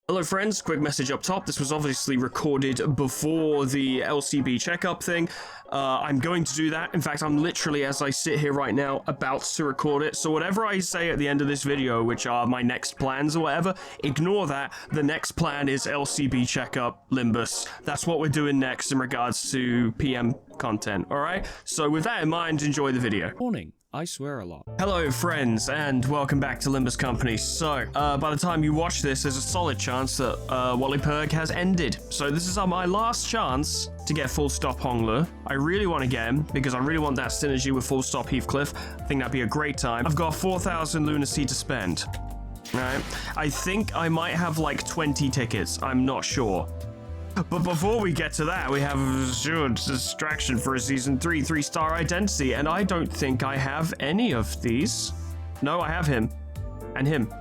Hello friends, quick message up top. This was obviously recorded before the LCB checkup thing. I'm going to do that. In fact, I'm literally, as I sit here right now, about to record it. So whatever I say at the end of this video, which are my next plans or whatever, ignore that. The next plan is LCB checkup, Limbus. That's what we're doing next in regards to PM content, alright? So with that in mind, enjoy the video. Warning. I swear a lot. Hello friends, and welcome back to Limbus Company. So, by the time you watch this, there's a solid chance that Wally Purg has ended. So this is my last chance to get full stop Hongler. I really want to get him, because I really want that synergy with full stop Heathcliff. I think that'd be a great time. I've got 4,000 lunacy to spend. Alright, I think I might have like 20 tickets, I'm not sure. But before we get to that, we have a distraction for a season 3 3-star identity, and I don't think I have any of these. No, I have him. And him.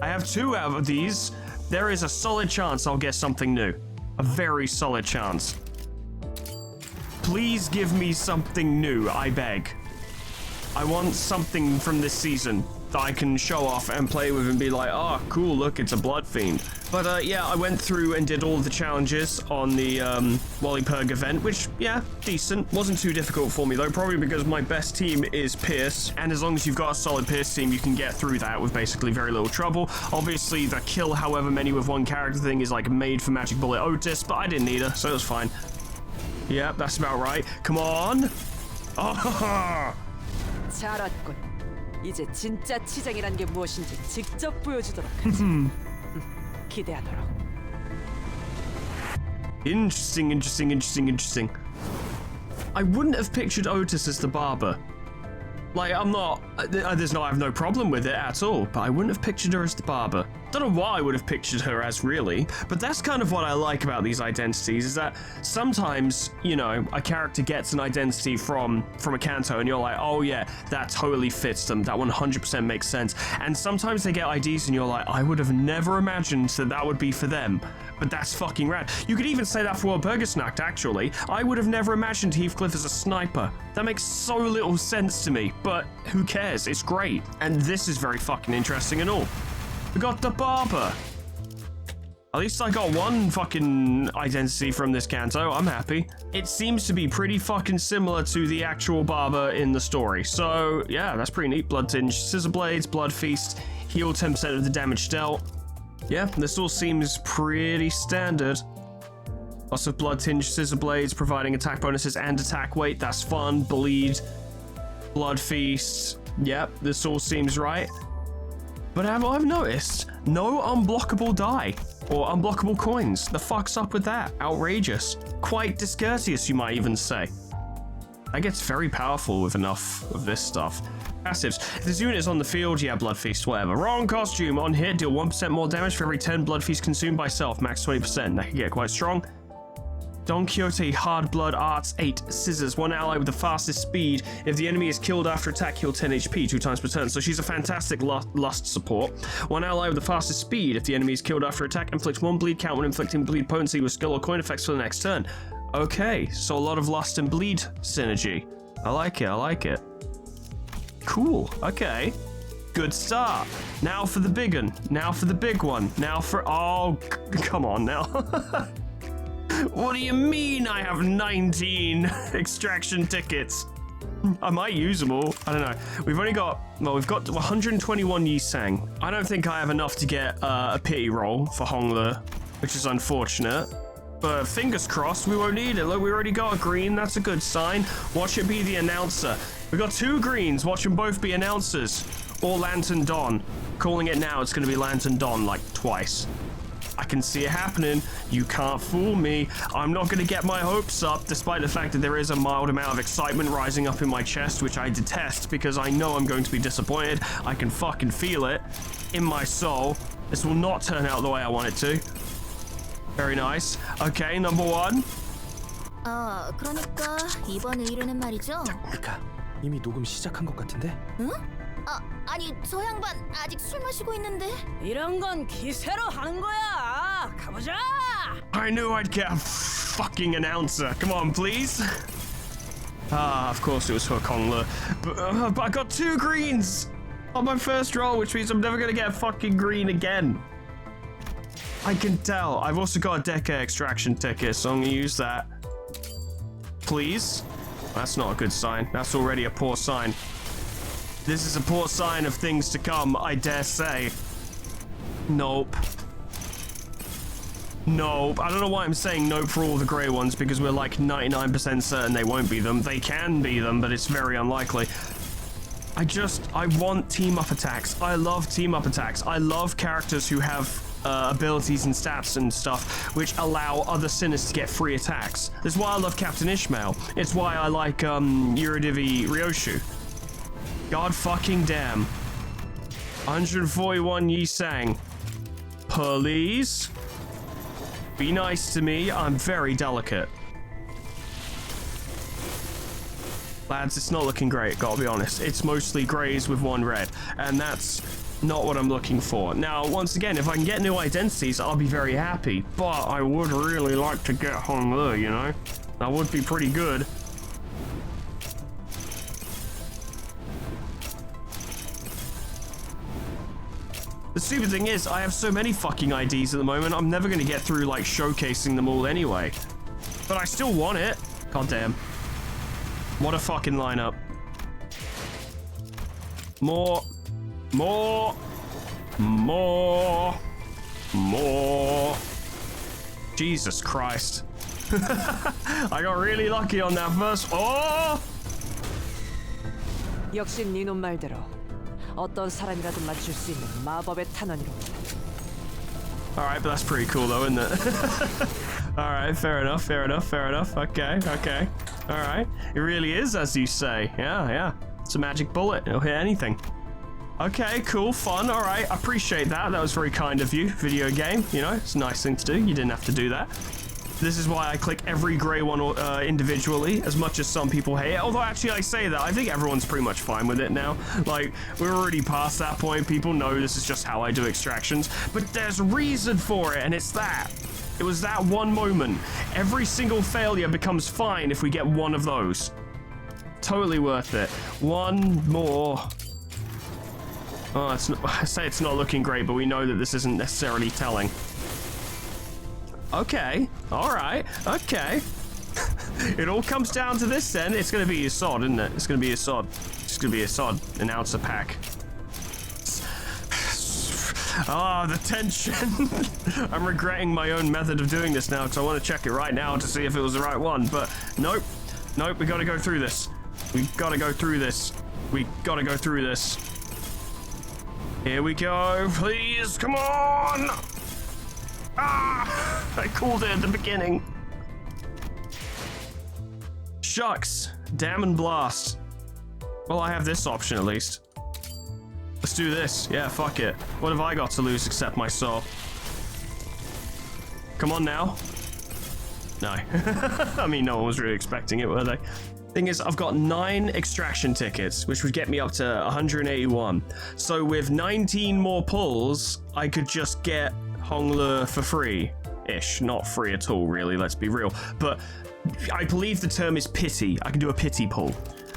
I have 2 out of these. There is a solid chance I'll get something new. A very solid chance. Please give me something new, I beg. I want something from this season that I can show off and play with and be like, oh, cool, look, it's a blood fiend. But yeah, I went through and did all the challenges on the Wally Purg event, which, yeah, decent. Wasn't too difficult for me, though, probably because my best team is Pierce, and as long as you've got a solid Pierce team, you can get through that with basically very little trouble. Obviously, the kill however many with one character thing is, like, made for Magic Bullet Otis, but I didn't need her, so it was fine. Yeah, that's about right. Come on! Oh! 잘 왔군. 이제 진짜 치장이란 게 무엇인지 직접 보여주도록 하지. 기대하도록. Interesting. I wouldn't have pictured Otis as the barber. Like, I have no problem with it at all, but I wouldn't have pictured her as the barber. Don't know what I would have pictured her as, really, but that's kind of what I like about these identities, is that sometimes, you know, a character gets an identity from a Kanto, and you're like, oh yeah, that totally fits them, that 100% makes sense. And sometimes they get IDs, and you're like, I would have never imagined that would be for them, but that's fucking rad. You could even say that for Burgersnacht, actually. I would have never imagined Heathcliff as a sniper. That makes so little sense to me, but who cares? It's great. And this is very fucking interesting and all. We got the barber. At least I got one fucking identity from this Kanto. I'm happy. It seems to be pretty fucking similar to the actual barber in the story. So, yeah, that's pretty neat. Blood Tinge, Scissor Blades, Blood Feast, heal 10% of the damage dealt. Yeah, this all seems pretty standard. Lots of Blood Tinge, Scissor Blades, providing attack bonuses and attack weight. That's fun. Bleed, Blood Feast. Yep, this all seems right. But I've noticed no unblockable die or unblockable coins. The fuck's up with that? Outrageous. Quite discourteous, you might even say. That gets very powerful with enough of this stuff. Passives. If this unit is on the field, yeah, Blood Feast, whatever. Wrong costume. On hit, deal 1% more damage for every 10 Blood Feast consumed by self. Max 20%. That can get quite strong. Don Quixote, Hard Blood, Arts, 8, Scissors, 1 ally with the fastest speed. If the enemy is killed after attack, heal 10 HP 2 times per turn. So she's a fantastic lust support. 1 ally with the fastest speed. If the enemy is killed after attack, inflicts 1 bleed count when inflicting bleed potency with skill or coin effects for the next turn. Okay, so a lot of lust and bleed synergy. I like it. Cool, okay. Good start. Now for the big one. Now for the big one. Now for... Oh, come on now. What do you mean I have 19 extraction tickets? I might use them all. I don't know. We've got 121 Yisang. I don't think I have enough to get a pity roll for Hongler, which is unfortunate. But fingers crossed, we won't need it. Look, we already got a green. That's a good sign. Watch it be the announcer. We got 2 greens. Watch them both be announcers. Or Lantern Dawn. Calling it now, it's going to be Lantern Dawn like twice. I can see it happening. You can't fool me. I'm not going to get my hopes up, despite the fact that there is a mild amount of excitement rising up in my chest, which I detest because I know I'm going to be disappointed. I can fucking feel it in my soul. This will not turn out the way I want it to. Very nice. Okay, number 1. 그러니까 이번 의뢰는 말이죠. 그러니까 이미 녹음 시작한 것 같은데? 응? 아니 저 양반 아직 술 마시고 있는데. 이런 건 기세로 하는 거야. 가보자. I knew I'd get a fucking announcer. Come on, please. Of course it was for Kongler. But I got 2 greens on my first roll, which means I'm never gonna get a fucking green again. I can tell. I've also got a Deca extraction ticket, so I'm gonna use that. Please? That's not a good sign. That's already a poor sign. This is a poor sign of things to come, I dare say. Nope. Nope. I don't know why I'm saying nope for all the grey ones, because we're like 99% certain they won't be them. They can be them, but it's very unlikely. I want team-up attacks. I love team-up attacks. I love characters who have abilities and stats and stuff which allow other sinners to get free attacks. That's why I love Captain Ishmael. It's why I like Yuridivi Ryoshu. God fucking damn. 141 Yi Sang. Please? Be nice to me. I'm very delicate. Lads, it's not looking great, gotta be honest. It's mostly greys with one red, and that's not what I'm looking for. Now, once again, if I can get new identities, I'll be very happy, but I would really like to get Honglu, you know? That would be pretty good. The stupid thing is, I have so many fucking IDs at the moment, I'm never gonna get through, like, showcasing them all anyway. But I still want it. God damn. What a fucking lineup. More. Jesus Christ. I got really lucky on that first. Oh! 역시 네놈 말대로 어떤 사람이라도 맞출 수 있는 마법의 탄원이로. Alright, but that's pretty cool though, isn't it? Alright, fair enough. Okay. Alright. It really is, as you say. Yeah. It's a magic bullet. It'll hit anything. Okay, cool, fun. Alright, I appreciate that. That was very kind of you, video game. You know, it's a nice thing to do. You didn't have to do that. This is why I click every grey one individually, as much as some people hate it. Although, actually, I say that, I think everyone's pretty much fine with it now. Like, we're already past that point. People know this is just how I do extractions. But there's a reason for it, and it's that. It was that one moment. Every single failure becomes fine if we get one of those. Totally worth it. One more. Oh, it's not, I say it's not looking great, but we know that this isn't necessarily telling. Okay. Alright. Okay. It all comes down to this then. It's going to be your sod, isn't it? It's going to be a sod. It's going to be a sod. An ounce a pack. Ah, the tension. I'm regretting my own method of doing this now because I want to check it right now to see if it was the right one. But nope. Nope, we got to go through this. We got to go through this. We got to go through this. Here we go. Please, come on. Ah, I called it at the beginning. Shucks. Damn and blast. Well, I have this option at least. Let's do this. Yeah, fuck it. What have I got to lose except my soul? Come on now. No. I mean, no one was really expecting it, were they? Thing is, I've got 9 extraction tickets, which would get me up to 181. So with 19 more pulls, I could just get Honglu for free-ish. Not free at all, really, let's be real. But I believe the term is pity. I can do a pity pull.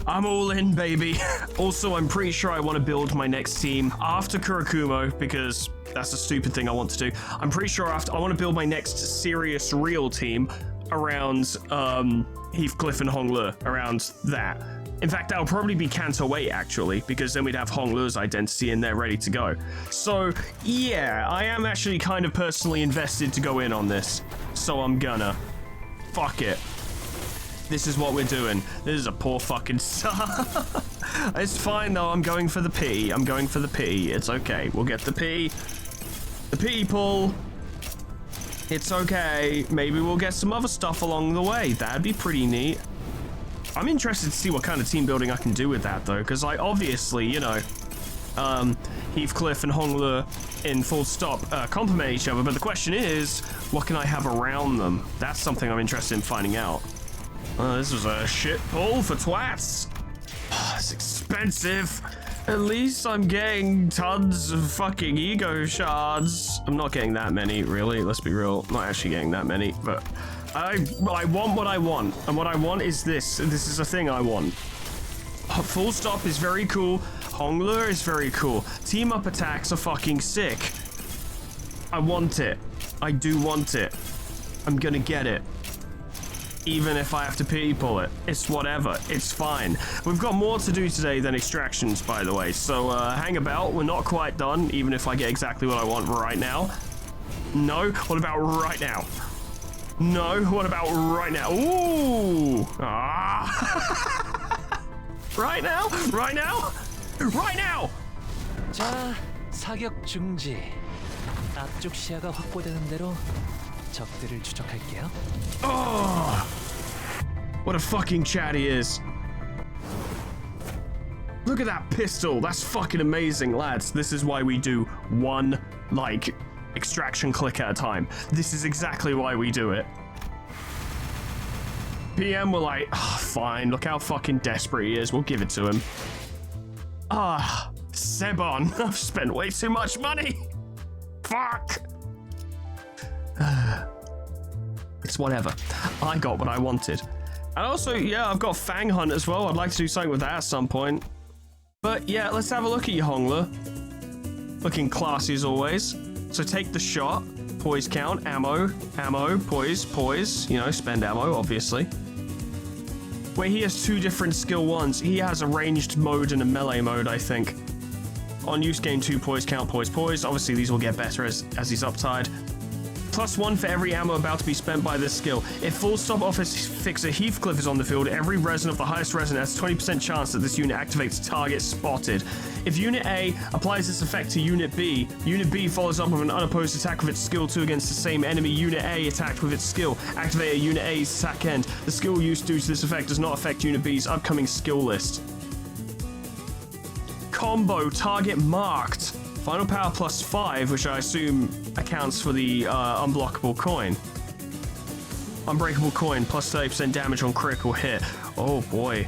I'm all in, baby. Also, I'm pretty sure I want to build my next team after Kurokumo, because that's a stupid thing I want to do. I'm pretty sure I want to build my next serious, real team around Heathcliff and Honglu, around that. In fact, that'll probably be Kanto 8, actually, because then we'd have Honglu's identity in there ready to go. So, yeah, I am actually kind of personally invested to go in on this. So I'm gonna. Fuck it. This is what we're doing. This is a poor fucking start. It's fine, though. I'm going for the P. I'm going for the P. It's okay. We'll get the P. The P pull. It's okay. Maybe we'll get some other stuff along the way. That'd be pretty neat. I'm interested to see what kind of team building I can do with that, though, because I obviously, you know, Heathcliff and Honglu in full stop complement each other, but the question is, what can I have around them? That's something I'm interested in finding out. This was a shit pull for twats. It's expensive. At least I'm getting tons of fucking ego shards. I'm not getting that many, really. Let's be real. I'm not actually getting that many, but I want what I want. And what I want is this. This is a thing I want. Full stop is very cool. Honglu is very cool. Team up attacks are fucking sick. I want it. I do want it. I'm gonna get it. Even if I have to pity pull it. It's whatever. It's fine. We've got more to do today than extractions, by the way. So hang about. We're not quite done, even if I get exactly what I want right now. No. What about right now? No. What about right now? Ooh. Ah. Right now? Right now? Right now! 자, 사격 중지. 앞쪽 시야가 확보되는 대로 적들을 추적할게요. Oh, what a fucking chat he is. Look at that pistol. That's fucking amazing, lads. This is why we do one, like, extraction click at a time. This is exactly why we do it. PM were like, oh, fine, look how fucking desperate he is. We'll give it to him. Ah, Sebon. I've spent way too much money. Fuck. It's whatever. I got what I wanted. And also, yeah, I've got Fang Hunt as well. I'd like to do something with that at some point. But yeah, let's have a look at you, Hongler. Looking classy as always. So take the shot, poise count, ammo, poise, you know, spend ammo, obviously. Where he has two different skill ones. He has a ranged mode and a melee mode, I think. On use gain 2, poise count, poise. Obviously, these will get better as he's uptied. +1 for every ammo about to be spent by this skill. If full stop office fixer Heathcliff is on the field, every resin of the highest resin has 20% chance that this unit activates target spotted. If Unit A applies this effect to Unit B follows up with an unopposed attack with its skill 2 against the same enemy Unit A attacked with its skill. Activate a Unit A's attack end. The skill used due to this effect does not affect Unit B's upcoming skill list. Combo target marked. Final power +5, which I assume accounts for the unblockable coin. Unbreakable coin, +30% damage on critical hit. Oh boy.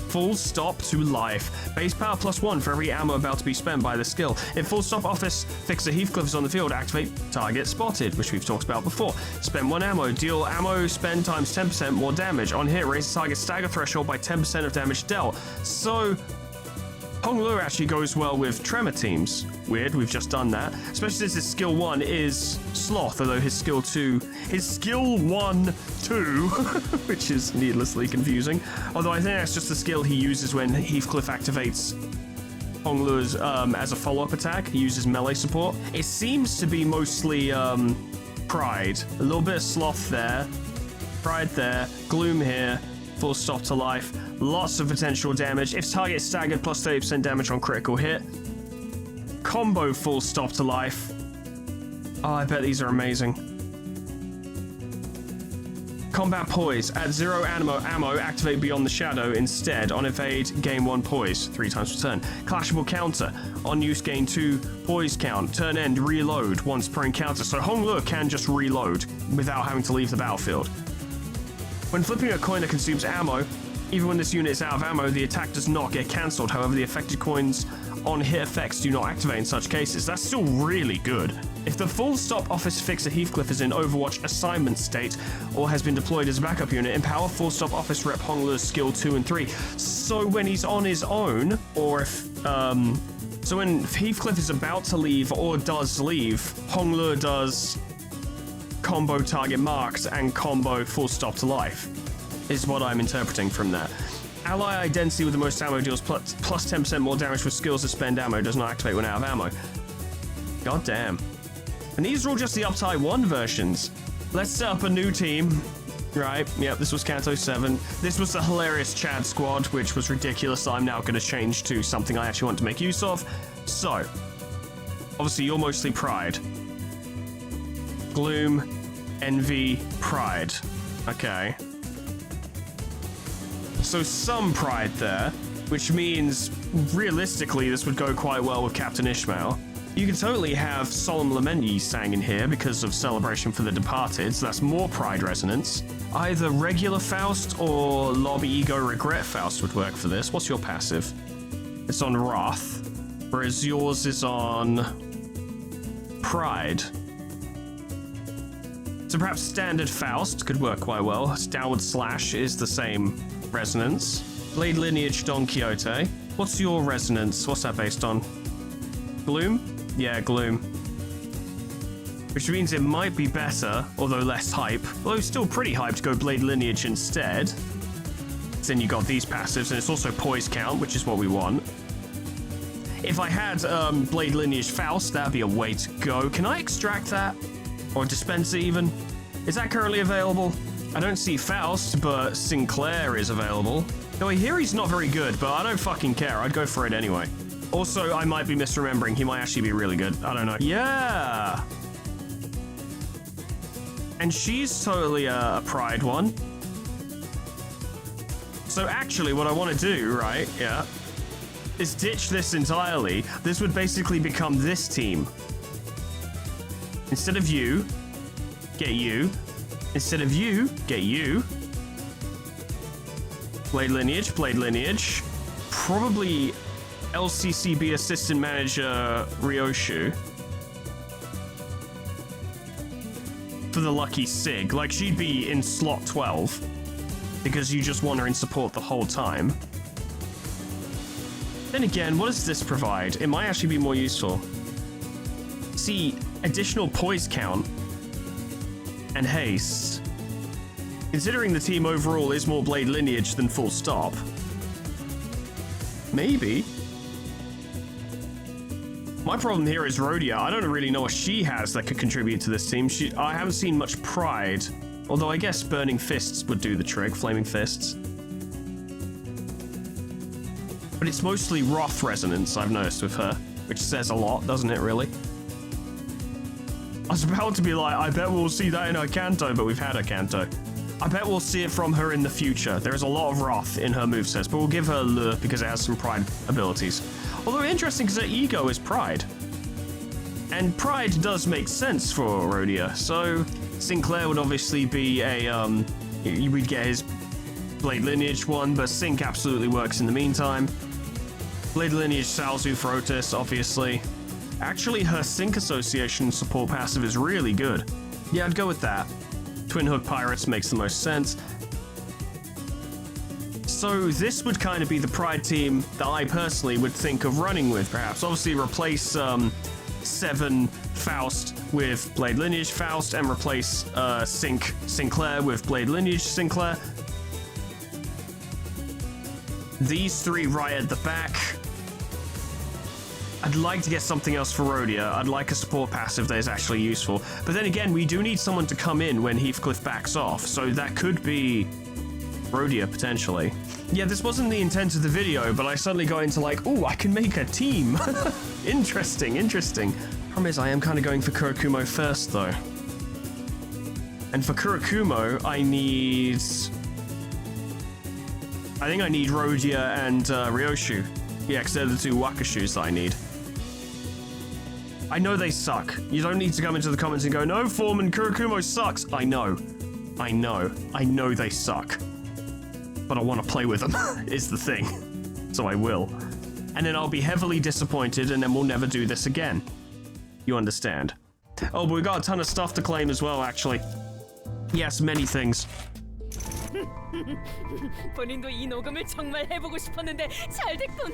Full stop to life. Base power +1 for every ammo about to be spent by the skill. If full stop office fixer Heathcliff is on the field, activate target spotted, which we've talked about before. Spend 1 ammo. Deal ammo spend times 10% more damage. On hit, raise the target stagger threshold by 10% of damage dealt. So Hong Lu actually goes well with Tremor teams. Weird, we've just done that. Especially since his skill 1 is Sloth, although his skill 1, 2, which is needlessly confusing. Although I think that's just the skill he uses when Heathcliff activates Hong Lu's as a follow-up attack. He uses melee support. It seems to be mostly Pride. A little bit of Sloth there. Pride there. Gloom here. Full stop to life. Lots of potential damage. If target staggered, +30% damage on critical hit. Combo full stop to life. Oh, I bet these are amazing. Combat poise. At 0 ammo, activate Beyond the Shadow instead. On evade, gain 1 poise. 3 times per turn. Clashable counter. On use, gain 2 poise count. Turn end, reload once per encounter. So Hong Lu can just reload without having to leave the battlefield. When flipping a coin that consumes ammo, even when this unit is out of ammo, the attack does not get cancelled. However, the affected coins on hit effects do not activate in such cases. That's still really good. If the full stop office fixer Heathcliff is in Overwatch assignment state or has been deployed as a backup unit, empower full stop office rep Hong Lu's skill 2 and 3. So when he's on his own, or if so when Heathcliff is about to leave or does leave, Hong Lu does combo target marked and combo full stop to life, is what I'm interpreting from that. Ally identity with the most ammo deals plus 10% more damage with skills that spend ammo, does not activate when out of ammo. God damn. And these are all just the Uptie 1 versions. Let's set up a new team. Right, yep, this was Kanto 7. This was the hilarious Chad squad, which was ridiculous. I'm now going to change to something I actually want to make use of. So, obviously you're mostly Pride. Gloom, Envy, Pride. Okay. So some Pride there, which means realistically this would go quite well with Captain Ishmael. You can totally have Solemn Lament Ye sang in here because of Celebration for the Departed, so that's more Pride resonance. Either regular Faust or Lobby Ego Regret Faust would work for this. What's your passive? It's on Wrath, whereas yours is on Pride. So perhaps Standard Faust could work quite well. Downward Slash is the same resonance. Blade Lineage Don Quixote. What's your resonance? What's that based on? Gloom? Yeah, Gloom. which means it might be better, although less hype. Although still pretty hype to go Blade Lineage instead. Then you got these passives, and it's also poise count, which is what we want. If I had Blade Lineage Faust, that'd be a way to go. Can I extract that? Or dispense it even? Is that currently available? I don't see Faust, but Sinclair is available. Though I hear he's not very good, but I don't fucking care. I'd go for it anyway. Also, I might be misremembering. He might actually be really good. I don't know. Yeah! And she's totally a Pride one. So actually, what I want to do, right, yeah, is ditch this entirely. This would basically become this team. Instead of you, get you. Instead of you, get you. Blade Lineage, Blade Lineage. Probably LCCB Assistant Manager Ryoshu. For the lucky Sig. Like, she'd be in slot 12. Because you just want her in support the whole time. Then again, what does this provide? It might actually be more useful. See, additional poise count and haste. Considering the team overall is more Blade Lineage than full stop. Maybe. My problem here is Rhodia. I don't really know what she has that could contribute to this team. I haven't seen much Pride. Although I guess Burning Fists would do the trick, Flaming Fists. But it's mostly Wrath Resonance, I've noticed with her, which says a lot, doesn't it, really? I was about to be like, I bet we'll see that in her Kanto, but we've had her Kanto. I bet we'll see it from her in the future. There is a lot of Wrath in her movesets, but we'll give her Lure because it has some Pride abilities. Although interesting because her ego is Pride. And Pride does make sense for Rhodia, so Sinclair would obviously be a, we'd get his Blade Lineage one, but Sync absolutely works in the meantime. Blade Lineage Salzu for Otis, obviously. Actually, her Sync Association support passive is really good. Yeah, I'd go with that. Twin Hook Pirates makes the most sense. So this would kind of be the Pride team that I personally would think of running with, perhaps. Obviously replace 7 Faust with Blade Lineage Faust and replace Sinclair with Blade Lineage Sinclair. These 3 right at the back. I'd like to get something else for Rhodia. I'd like a support passive that is actually useful. But then again, we do need someone to come in when Heathcliff backs off, so that could be Rhodia, potentially. Yeah, this wasn't the intent of the video, but I suddenly got into like, ooh, I can make a team. Interesting, interesting. Problem is, I am kind of going for Kurokumo first, though. And for Kurokumo, I think I need Rhodia and Ryoshu. Yeah, because they're the 2 Wakashus that I need. I know they suck. You don't need to come into the comments and go, no, Foreman, Kurokumo sucks. I know they suck. But I want to play with them, is the thing. So I will. And then I'll be heavily disappointed, and then we'll never do this again. You understand? Oh, but we got a ton of stuff to claim as well, actually. Yes, many things. 본인도 이 녹음을 정말 해보고 싶었는데 잘 됐군.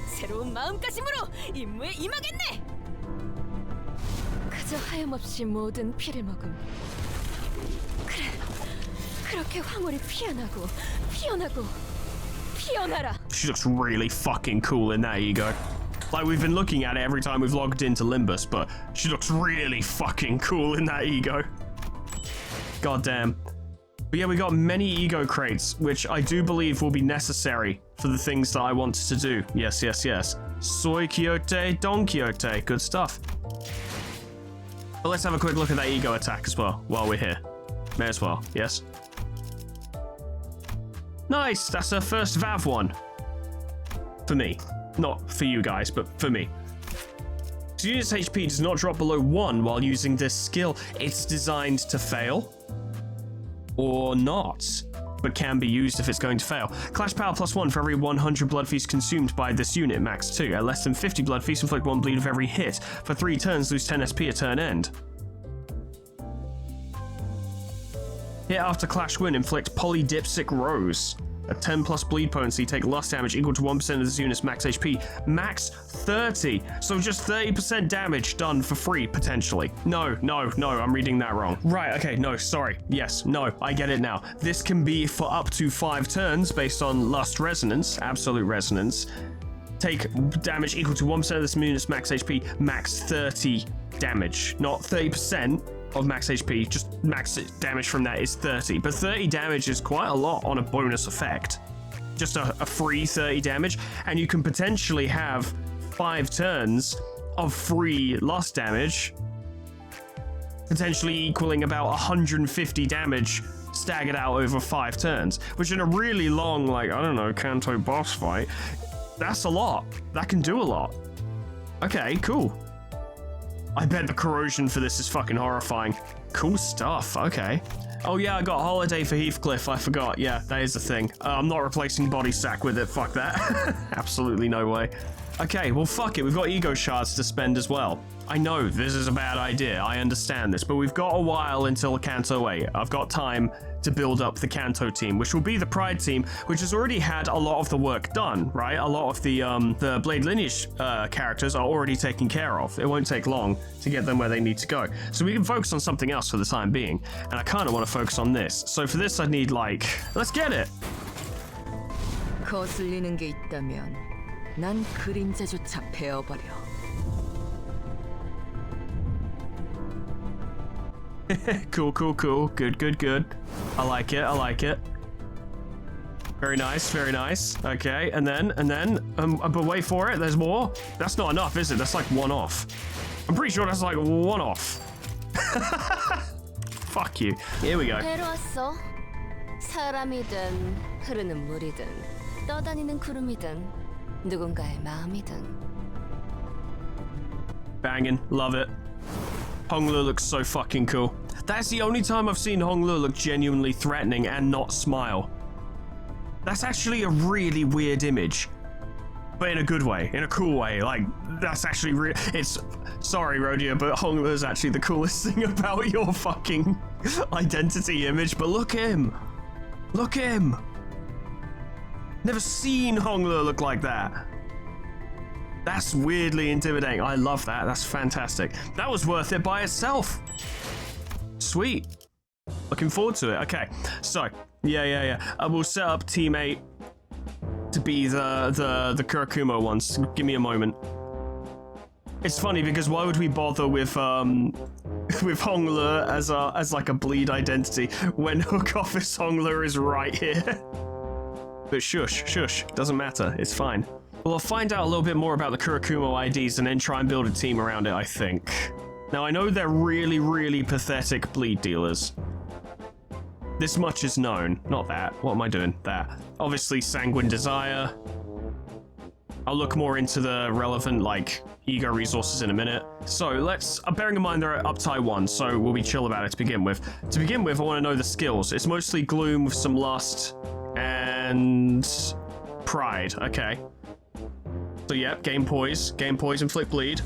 새로운 마음가짐으로 임무에 임하겠네. 그저 하염없이 모든 피를 먹음. 그래, 그렇게 황홀히 피어나고 피어나고 피어나라. She looks really fucking cool in that ego. Like, we've been looking at it every time we've logged into Limbus, but she looks really fucking cool in that ego. God damn. But yeah, we got many ego crates, which I do believe will be necessary for the things that I want to do. Yes, yes, yes. Soy Quixote, Don Quixote. Good stuff. But let's have a quick look at that ego attack as well, while we're here. May as well, yes? Nice! That's her first Vav one. For me. Not for you guys, but for me. So unit's HP does not drop below 1 while using this skill. It's designed to fail. Or not, but can be used if it's going to fail. Clash power +1 for every 100 blood feast consumed by this unit, max 2. At less than 50 blood feast, inflict 1 bleed of every hit. For 3 turns, lose 10 SP a turn end. Hit after Clash win, inflict Polydipsic Rose. At 10 plus bleed potency, take lust damage equal to 1% of this unit's max HP. Max 30. So just 30% damage done for free, potentially. No, I'm reading that wrong. Right, okay, no, sorry. Yes, no, I get it now. This can be for up to 5 turns based on lust resonance, absolute resonance. Take damage equal to 1% of this unit's max HP, max 30 damage. Not 30% of max HP, just max damage from that is 30. But 30 damage is quite a lot on a bonus effect. Just a free 30 damage, and you can potentially have 5 turns of free lust damage, potentially equaling about 150 damage staggered out over 5 turns, which in a really long, like, I don't know, Kanto boss fight, that's a lot. That can do a lot. Okay, cool. I bet the corrosion for this is fucking horrifying. Cool stuff, okay. Oh yeah, I got Holiday for Heathcliff, I forgot. Yeah, that is a thing. I'm not replacing Body Sack with it, fuck that. Absolutely no way. Okay, well fuck it, we've got ego shards to spend as well. I know this is a bad idea, I understand this, but we've got a while until Kanto 8. I've got time to build up the Kanto team, which will be the Pride team, which has already had a lot of the work done, right? A lot of the Blade Lineage characters are already taken care of. It won't take long to get them where they need to go. So we can focus on something else for the time being, and I kind of want to focus on this. So for this, I need, like, let's get it. 거슬리는 게 있다면 난 그림자조차 베어버려. Cool. Good. I like it. Very nice. Okay, and then, but wait for it, there's more. That's not enough, is it? That's like one off. I'm pretty sure that's like one off. Fuck you. Here we go. 배로 왔어. 사람이든 흐르는 물이든 떠다니는 구름이든 누군가의 마음이든. Banging, love it. Honglu looks so fucking cool. That's the only time I've seen Honglu look genuinely threatening and not smile. That's actually a really weird image. But in a good way, in a cool way. Like, that's actually real. It's, sorry, Rodeo, but Honglu is actually the coolest thing about your fucking identity image. But look at him. Look at him. Never seen Honglu look like that. That's weirdly intimidating. I love that. That's fantastic. That was worth it by itself. Sweet. Looking forward to it. Okay, so yeah. We'll set up Team 8 to be the Kurokumo ones. Give me a moment. It's funny because why would we bother with Honglu as like a bleed identity when Hook Office Honglu is right here? But shush. Doesn't matter. It's fine. Well, I'll find out a little bit more about the Kurokumo IDs and then try and build a team around it, I think. Now, I know they're really pathetic bleed dealers. This much is known. Not that. What am I doing? That. Obviously, Sanguine Desire. I'll look more into the relevant, like, ego resources in a minute. So, let's... bearing in mind they're at Uptie 1, so we'll be chill about it to begin with. To begin with, I want to know the skills. It's mostly Gloom with some Lust and... Pride. Okay. So yeah, Game Poise, Inflict Bleed.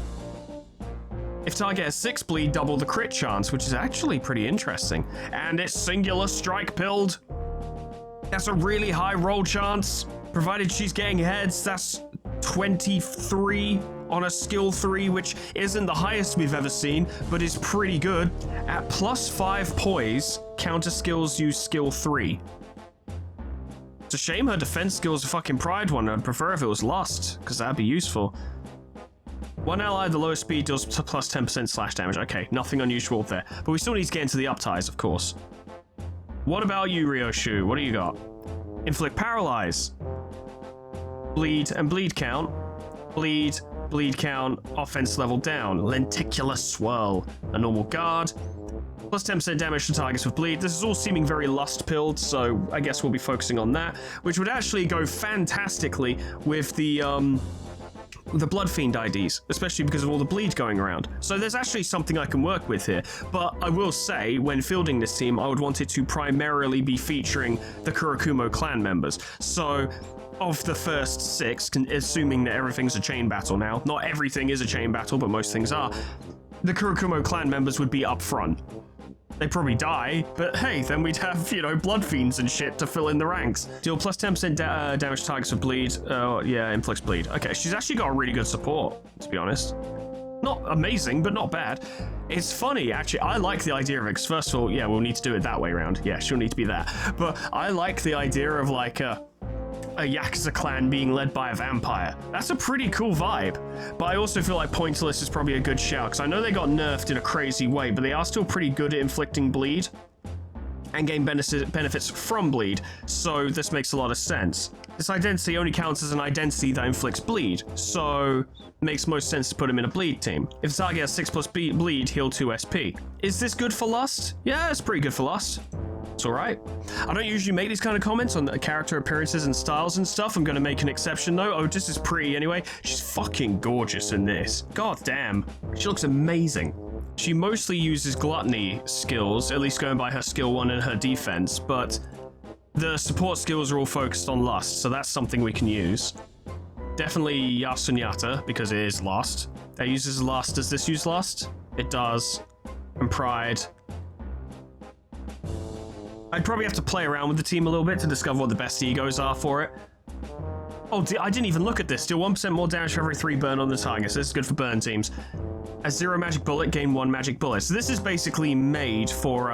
If target has 6 bleed, double the crit chance, which is actually pretty interesting. And it's Singular Strike Pilled. That's a really high roll chance. Provided she's getting heads, that's 23 on a skill 3, which isn't the highest we've ever seen, but is pretty good. At +5 poise, counter skills use skill 3. It's a shame her defense skill's a fucking Pride one. I'd prefer if it was Lust, because that'd be useful. One ally at the lowest speed deals plus 10% slash damage. Okay, nothing unusual there. But we still need to get into the Upties, of course. What about you, Ryoshu? What do you got? Inflict Paralyze. Bleed and bleed count. Bleed count, offense level down. Lenticular Swirl. A normal guard. Plus 10% damage to targets with bleed. This is all seeming very lust-pilled, so I guess we'll be focusing on that, which would actually go fantastically with the Blood Fiend IDs, especially because of all the bleed going around. So there's actually something I can work with here, but I will say, when fielding this team, I would want it to primarily be featuring the Kurokumo clan members. So, of the first 6, assuming that everything's a chain battle now, not everything is a chain battle, but most things are, the Kurokumo clan members would be up front. They probably die, but hey, then we'd have, you know, blood fiends and shit to fill in the ranks. Deal plus 10% damage to targets with bleed. Oh, yeah, inflicts bleed. Okay, she's actually got a really good support, to be honest. Not amazing, but not bad. It's funny, actually. I like the idea of it, because first of all, yeah, we'll need to do it that way around. Yeah, she'll need to be that. But I like the idea of, like, a Yakuza clan being led by a vampire. That's a pretty cool vibe. But I also feel like Pointless is probably a good shout, because I know they got nerfed in a crazy way, but they are still pretty good at inflicting bleed and gain benefits from bleed, so this makes a lot of sense. This identity only counts as an identity that inflicts bleed, so it makes most sense to put him in a bleed team. If the target has 6+ bleed, heal 2 SP. Is this good for Lust? Yeah, it's pretty good for Lust. It's alright. I don't usually make these kind of comments on the character appearances and styles and stuff. I'm gonna make an exception though. Otis is pretty anyway. She's fucking gorgeous in this. God damn. She looks amazing. She mostly uses gluttony skills, at least going by her skill 1 and her defense, but the support skills are all focused on Lust, so that's something we can use. Definitely Yasunyata, because it is Lust. That uses Lust. Does this use Lust? It does. And Pride. I'd probably have to play around with the team a little bit to discover what the best egos are for it. Oh, I didn't even look at this. Deal 1% more damage for every 3 burn on the target, so this is good for burn teams. As 0 magic bullet, gain 1 magic bullet. So this is basically made for,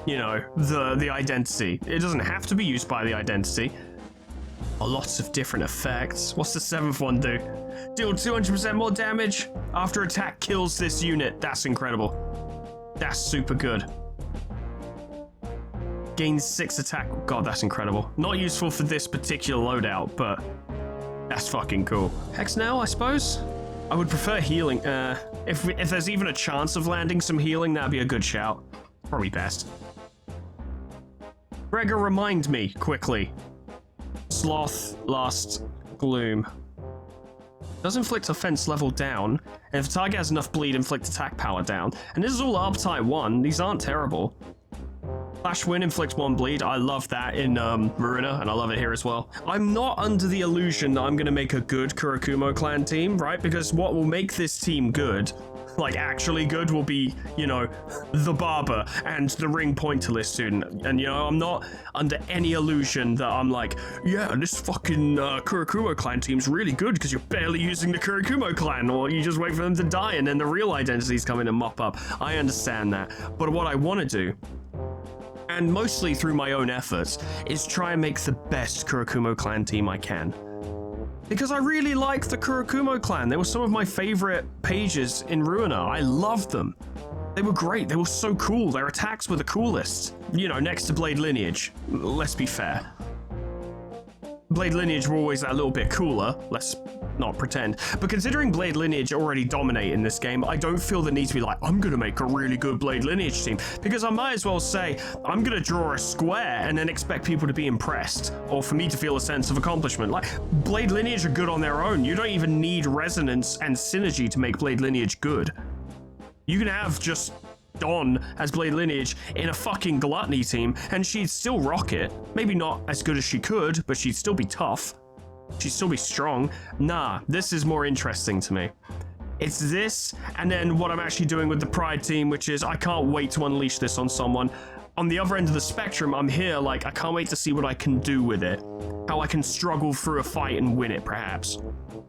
you know, the identity. It doesn't have to be used by the identity. Oh, lots of different effects. What's the 7th one do? Deal 200% more damage after attack kills this unit. That's incredible. That's super good. Gains 6 attack. God, that's incredible. Not useful for this particular loadout, but that's fucking cool. Hex now, I suppose? I would prefer healing. If there's even a chance of landing some healing, that'd be a good shout. Probably best. Gregor, remind me, quickly. Sloth, Lust, Gloom. Does inflict offense level down, and if the target has enough bleed, inflict attack power down. And this is all Uptie 1. These aren't terrible. Flash Wind inflicts 1 bleed. I love that in Ruina, and I love it here as well. I'm not under the illusion that I'm going to make a good Kurokumo clan team, right? Because what will make this team good, like actually good, will be, you know, the Barber and the Ring Pointerless student. And, you know, I'm not under any illusion that I'm like, yeah, this fucking Kurokumo clan team's really good because you're barely using the Kurokumo clan, or you just wait for them to die and then the real identities come in and mop up. I understand that. But what I want to do, and mostly through my own efforts, is try and make the best Kurokumo clan team I can. Because I really like the Kurokumo clan. They were some of my favorite pages in Ruina. I loved them. They were great. They were so cool. Their attacks were the coolest. You know, next to Blade Lineage. Let's be fair. Blade Lineage were always that little bit cooler. Let's not pretend. But considering Blade Lineage already dominate in this game, I don't feel the need to be like, I'm gonna make a really good Blade Lineage team. Because I might as well say, I'm gonna draw a square and then expect people to be impressed, or for me to feel a sense of accomplishment. Like, Blade Lineage are good on their own. You don't even need resonance and synergy to make Blade Lineage good. You can have just Dawn as Blade Lineage in a fucking Gluttony team, and she'd still rock it. Maybe not as good as she could, but she'd still be tough. She'd still be strong. Nah, this is more interesting to me. It's this, and then what I'm actually doing with the Pride team, which is I can't wait to unleash this on someone. On the other end of the spectrum, I'm here like, I can't wait to see what I can do with it. How I can struggle through a fight and win it, perhaps.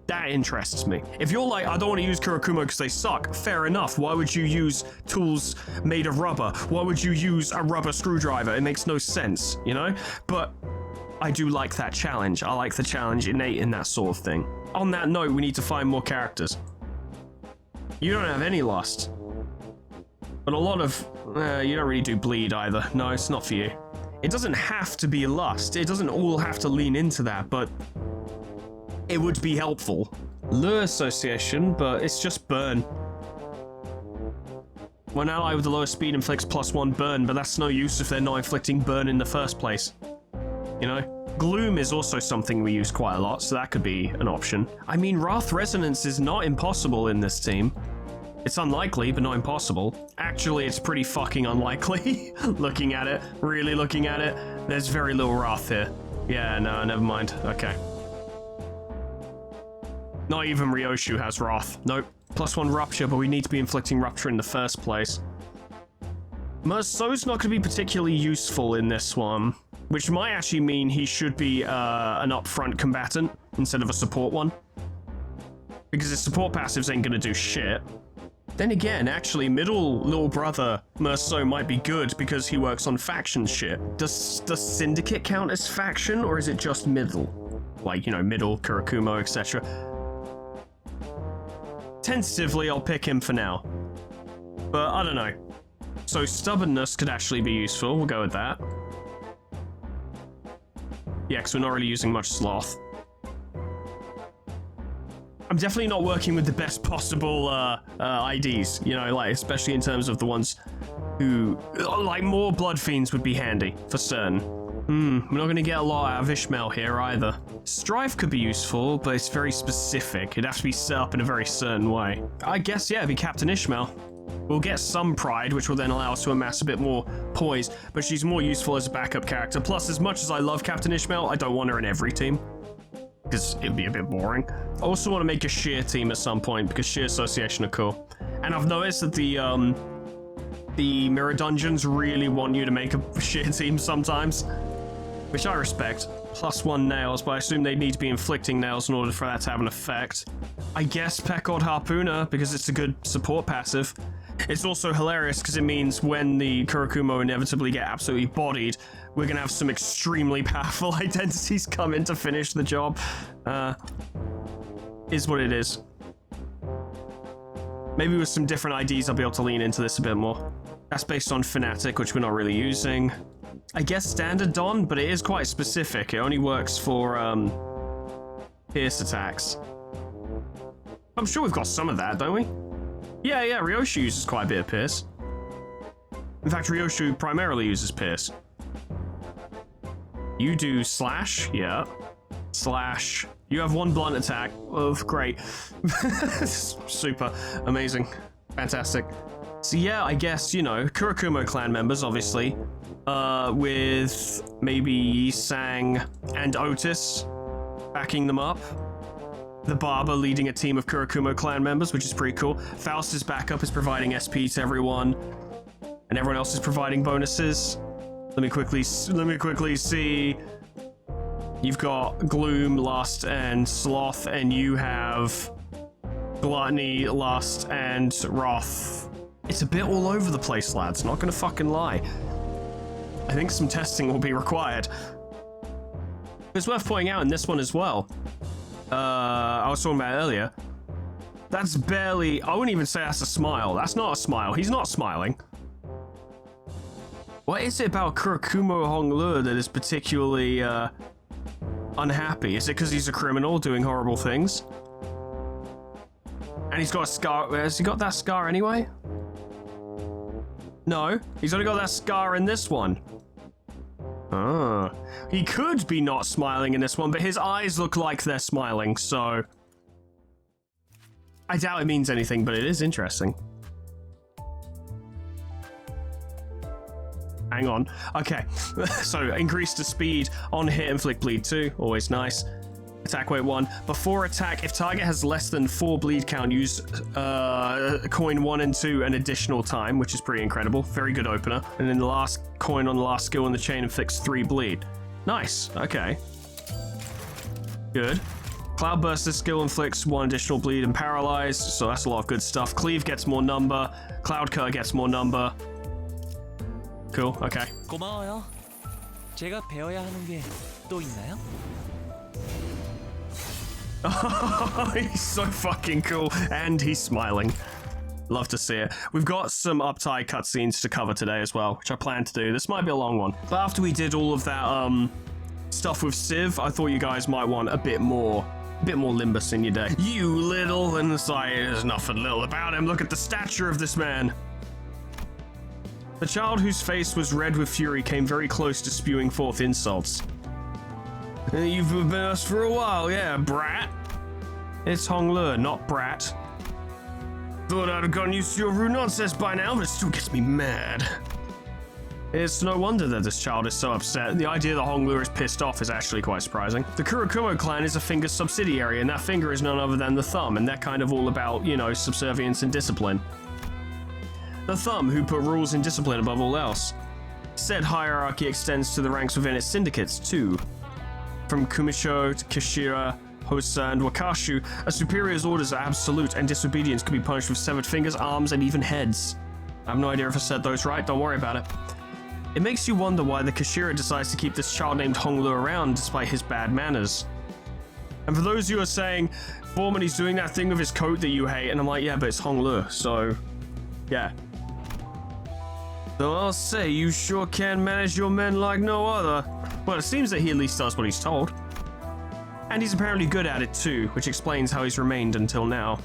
That interests me. If you're like, I don't want to use Kurokumo because they suck, fair enough. Why would you use tools made of rubber? Why would you use a rubber screwdriver? It makes no sense, you know? But I do like that challenge. I like the challenge innate in that sort of thing. On that note, we need to find more characters. You don't have any Lust. But a lot of... you don't really do bleed either. No, it's not for you. It doesn't have to be Lust. It doesn't all have to lean into that, but it would be helpful. Lure Association, but it's just burn. When ally with the lowest speed inflicts +1 burn, but that's no use if they're not inflicting burn in the first place. You know? Gloom is also something we use quite a lot, so that could be an option. I mean, Wrath Resonance is not impossible in this team. It's unlikely, but not impossible. Actually, it's pretty fucking unlikely. Looking at it, really looking at it, there's very little Wrath here. Yeah, no, never mind. Okay. Not even Ryoshu has Wrath. Nope. +1 Rupture, but we need to be inflicting Rupture in the first place. Merso's not going to be particularly useful in this one, which might actually mean he should be an upfront combatant instead of a support one. Because his support passives ain't going to do shit. Then again, actually, middle little brother Merso might be good because he works on faction shit. Does Syndicate count as faction, or is it just middle? Like, you know, middle, Kurokumo, etc. Tentatively, I'll pick him for now. But I don't know. So stubbornness could actually be useful. We'll go with that. Yeah, because we're not really using much sloth. I'm definitely not working with the best possible IDs, you know, like, especially in terms of the ones who, like, more Blood Fiends would be handy, for certain. We're not going to get a lot out of Ishmael here either. Strife could be useful, but it's very specific. It'd have to be set up in a very certain way. I guess, yeah, it'd be Captain Ishmael. We'll get some pride, which will then allow us to amass a bit more poise, but she's more useful as a backup character. Plus, as much as I love Captain Ishmael, I don't want her in every team, because it'd be a bit boring. I also want to make a sheer team at some point, because sheer association are cool. And I've noticed that the mirror dungeons really want you to make a sheer team sometimes, which I respect. +1 nails, but I assume they need to be inflicting nails in order for that to have an effect. I guess Peccord Harpooner, because it's a good support passive. It's also hilarious because it means when the Kurokumo inevitably get absolutely bodied, we're going to have some extremely powerful identities come in to finish the job. Is what it is. Maybe with some different IDs I'll be able to lean into this a bit more. That's based on Fnatic, which we're not really using. I guess Standard Don, but it is quite specific. It only works for pierce attacks. I'm sure we've got some of that, don't we? Yeah, Ryoshu uses quite a bit of pierce. In fact, Ryoshu primarily uses pierce. You do slash, yeah. Slash. You have 1 blunt attack. Oh, great. Super. Amazing. Fantastic. So yeah, I guess, you know, Kurokumo clan members, obviously. With maybe Sang and Otis backing them up. The Barber leading a team of Kurokumo clan members, which is pretty cool. Faust's backup is providing SP to everyone, and everyone else is providing bonuses. Let me quickly see. You've got Gloom, Lust, and Sloth, and you have Gluttony, Lust, and Wrath. It's a bit all over the place, lads. Not gonna fucking lie. I think some testing will be required. It's worth pointing out in this one as well. I was talking about earlier. That's barely, I wouldn't even say that's a smile. That's not a smile. He's not smiling. What is it about Kurokumo Honglu that is particularly unhappy? Is it because he's a criminal doing horrible things? And he's got a scar. Has he got that scar anyway? No, he's only got that scar in this one. Ah, he could be not smiling in this one, but his eyes look like they're smiling, so I doubt it means anything, but it is interesting. Hang on. Okay, so increase the speed on hit, inflict bleed 2, always nice. Attack weight 1. Before attack, if target has less than 4 bleed count, use coin 1 and 2 an additional time, which is pretty incredible. Very good opener. And then the last coin on the last skill in the chain inflicts 3 bleed. Nice. Okay. Good. Cloudburster's skill inflicts 1 additional bleed and paralyze, so that's a lot of good stuff. Cleave gets more number. Cloudcutter gets more number. Cool. Okay. 고마워요. 제가 배워야 하는 게 또 있나요? Oh, he's so fucking cool, and he's smiling. Love to see it. We've got some Upties cutscenes to cover today as well, which I plan to do. This might be a long one. But after we did all of that stuff with Civ, I thought you guys might want a bit more Limbus in your day. You little, and it's like, there's nothing little about him. Look at the stature of this man. The child whose face was red with fury came very close to spewing forth insults. You've been with us for a while, yeah, brat. It's Honglu, not brat. Thought I'd have gotten used to your rude nonsense by now, but it still gets me mad. It's no wonder that this child is so upset. The idea that Honglu is pissed off is actually quite surprising. The Kurokumo clan is a finger subsidiary, and that finger is none other than the thumb, and they're kind of all about, you know, subservience and discipline. The thumb who put rules and discipline above all else. Said hierarchy extends to the ranks within its syndicates too. From Kumisho to Kishira, Hosa, and Wakashu, a superior's orders are absolute, and disobedience could be punished with severed fingers, arms, and even heads. I have no idea if I said those right, don't worry about it. It makes you wonder why the Kishira decides to keep this child named Honglu around despite his bad manners. And for those who are saying, Foreman, he's doing that thing with his coat that you hate, and I'm like, yeah, but it's Honglu, so yeah. Though I'll say, you sure can manage your men like no other. Well, it seems that he at least does what he's told. And he's apparently good at it too, which explains how he's remained until now.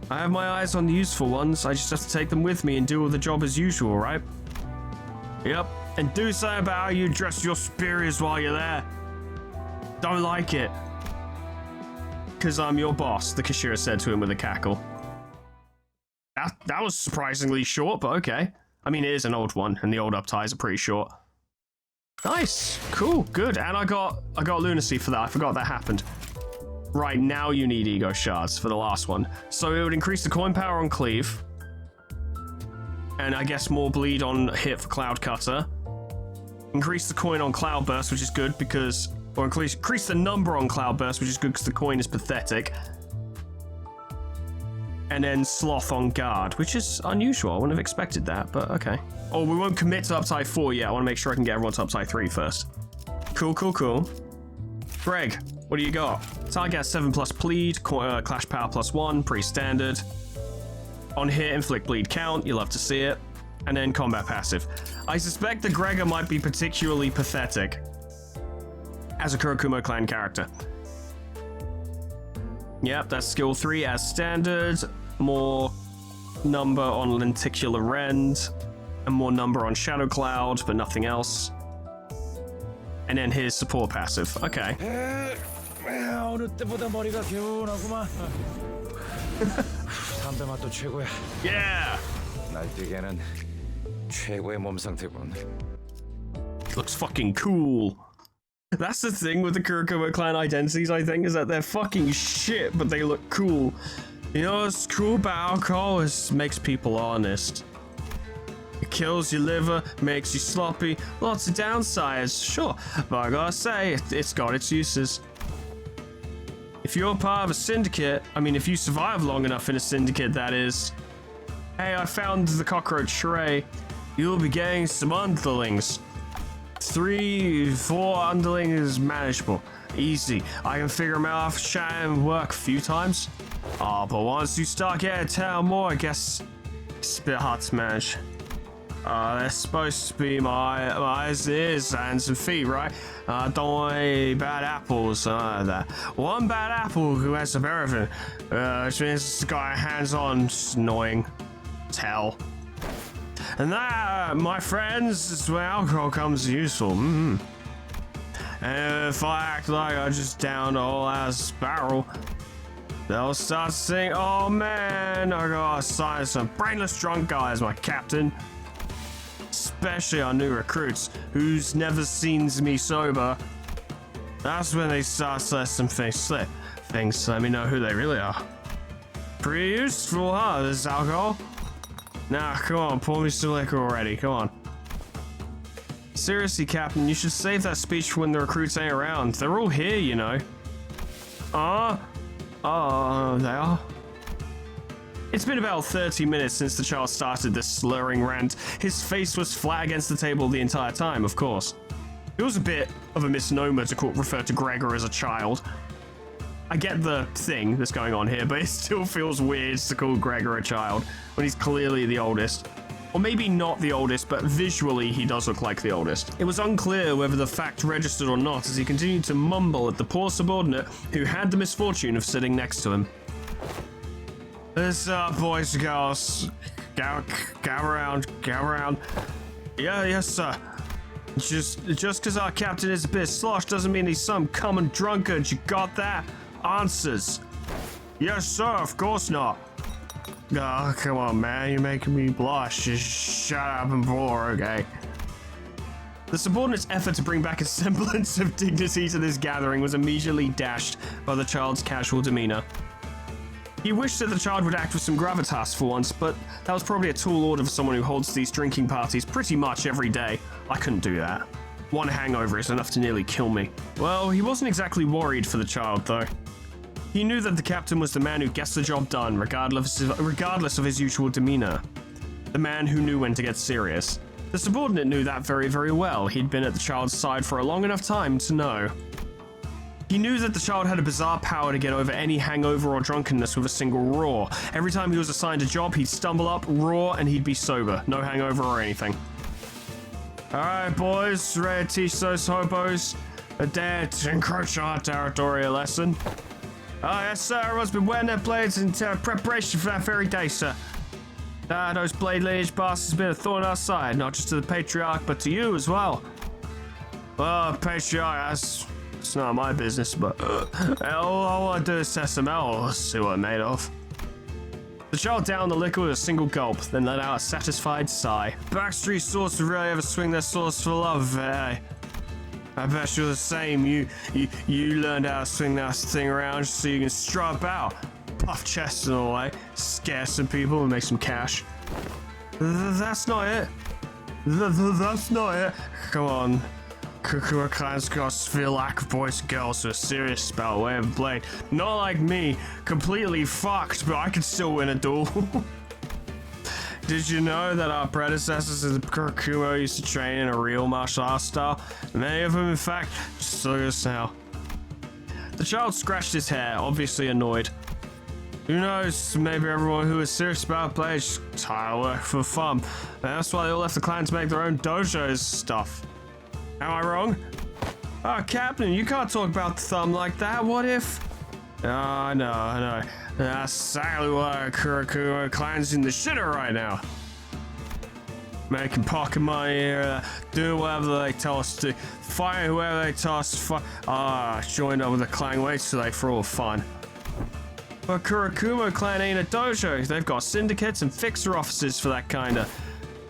I have my eyes on the useful ones, I just have to take them with me and do the job as usual, right? Yep, and do something about how you dress your superiors while you're there. Don't like it. Cause I'm your boss, the Kishira said to him with a cackle. That was surprisingly short, but okay. I mean, it is an old one, and the old Upties are pretty short. Nice, cool, good, and I got lunacy for that. I forgot that happened. Right, now you need ego shards for the last one. So it would increase the coin power on cleave, and I guess more bleed on hit for cloud cutter. Increase the coin on cloud burst, which is good because, or increase the number on cloud burst, which is good because the coin is pathetic. And then sloth on guard, which is unusual. I wouldn't have expected that, but okay. Oh, we won't commit to Uptie 4 yet. I want to make sure I can get everyone to Uptie 3 first. Cool, cool, cool. Greg, what do you got? Target has 7+ plead, clash power +1, pretty standard. On hit, inflict bleed count, you love to see it. And then combat passive. I suspect the Gregor might be particularly pathetic as a Kurokumo clan character. Yep, that's skill 3 as standard, more number on lenticular rend, and more number on shadow cloud, but nothing else. And then his support passive. Okay. 어느 때보다 머리가 개운하구만. 담배 맛도 최고야. Yeah! 날뛰기에는 최고의 몸 상태군. Looks fucking cool. That's the thing with the Kurokumo clan identities, I think, is that they're fucking shit, but they look cool. You know what's cool about alcohol? It makes people honest. It kills your liver, makes you sloppy, lots of downsides, sure, but I gotta say, it's got its uses. If you're part of a syndicate, I mean, if you survive long enough in a syndicate, that is. Hey, I found the cockroach charade. You'll be getting some underlings. 3, 4 underlings is manageable. Easy. I can figure them out, chat and work a few times. Oh, but once you start getting 10 or more, I guess it's a bit hard to manage. They're supposed to be my eyes, ears, hands, and feet, right? Don't want any bad apples, that. One bad apple who has some everything, which means it's got hands-on, just annoying as hell. And that, my friends, is where alcohol comes useful. And if I act like I just downed a whole ass barrel, they'll start to think, oh man, I gotta assign some brainless drunk guy as my captain. Especially our new recruits, who's never seen me sober. That's when they start to let some things slip. Things to let me know who they really are. Pretty useful, huh, this alcohol? Nah, come on, pour me some liquor already, come on. Seriously, Captain, you should save that speech for when the recruits ain't around. They're all here, you know. They are? It's been about 30 minutes since the child started this slurring rant. His face was flat against the table the entire time, of course. It was a bit of a misnomer to refer to Gregor as a child. I get the thing that's going on here, but it still feels weird to call Gregor a child when he's clearly the oldest. Or maybe not the oldest, but visually he does look like the oldest. It was unclear whether the fact registered or not as he continued to mumble at the poor subordinate who had the misfortune of sitting next to him. Listen up, boys and girls. Gather around. Yeah, yes, sir. Just because our captain is a bit slosh doesn't mean he's some common drunkard. You got that? Answers. Yes, sir, of course not. Oh, come on, man. You're making me blush. Just shut up and bore, okay? The subordinate's effort to bring back a semblance of dignity to this gathering was immediately dashed by the child's casual demeanor. He wished that the child would act with some gravitas for once, but that was probably a tall order for someone who holds these drinking parties pretty much every day. I couldn't do that. One hangover is enough to nearly kill me. Well, he wasn't exactly worried for the child, though. He knew that the captain was the man who gets the job done, regardless of his usual demeanor. The man who knew when to get serious. The subordinate knew that very, very well. He'd been at the child's side for a long enough time to know. He knew that the child had a bizarre power to get over any hangover or drunkenness with a single roar. Every time he was assigned a job, he'd stumble up, roar, and he'd be sober. No hangover or anything. Alright, boys, ready to teach those hobos a dare to encroach on our territory a lesson? Oh, yes, sir. Everyone's been wearing their blades in preparation for that very day, sir. Those blade lineage bastards have been a thorn in our side, not just to the patriarch, but to you as well. Well, patriarch, it's not my business, but all I want to do is test them out, see what I'm made of. The child downed the liquor with a single gulp, then let out a satisfied sigh. Backstreet swords would really ever swing their swords for love, eh? I bet you're the same. You learned how to swing that thing around just so you can strut about, puff chests and all that, scare some people and make some cash. That's not it. That's not it. Come on. Kurokumo clan's got a severe lack of boys and girls who are serious about wearing a blade. Not like me, completely fucked, but I could still win a duel. Did you know that our predecessors in the Kurokumo used to train in a real martial arts style? Many of them, in fact, just look at us now. The child scratched his hair, obviously annoyed. Who knows, maybe everyone who is serious about blade just tired of work for fun. And that's why they all left the clan to make their own dojos and stuff. Am I wrong? Oh, Captain, you can't talk about the thumb like that. What if? Oh, no. That's exactly why Kurokumo clan's in the shitter right now. Making pocket money, doing whatever they tell us to, fighting whoever they tell us to fight. Joined up with the clan waits today for all fun. But Kurokumo clan ain't a dojo. They've got syndicates and fixer offices for that kinda.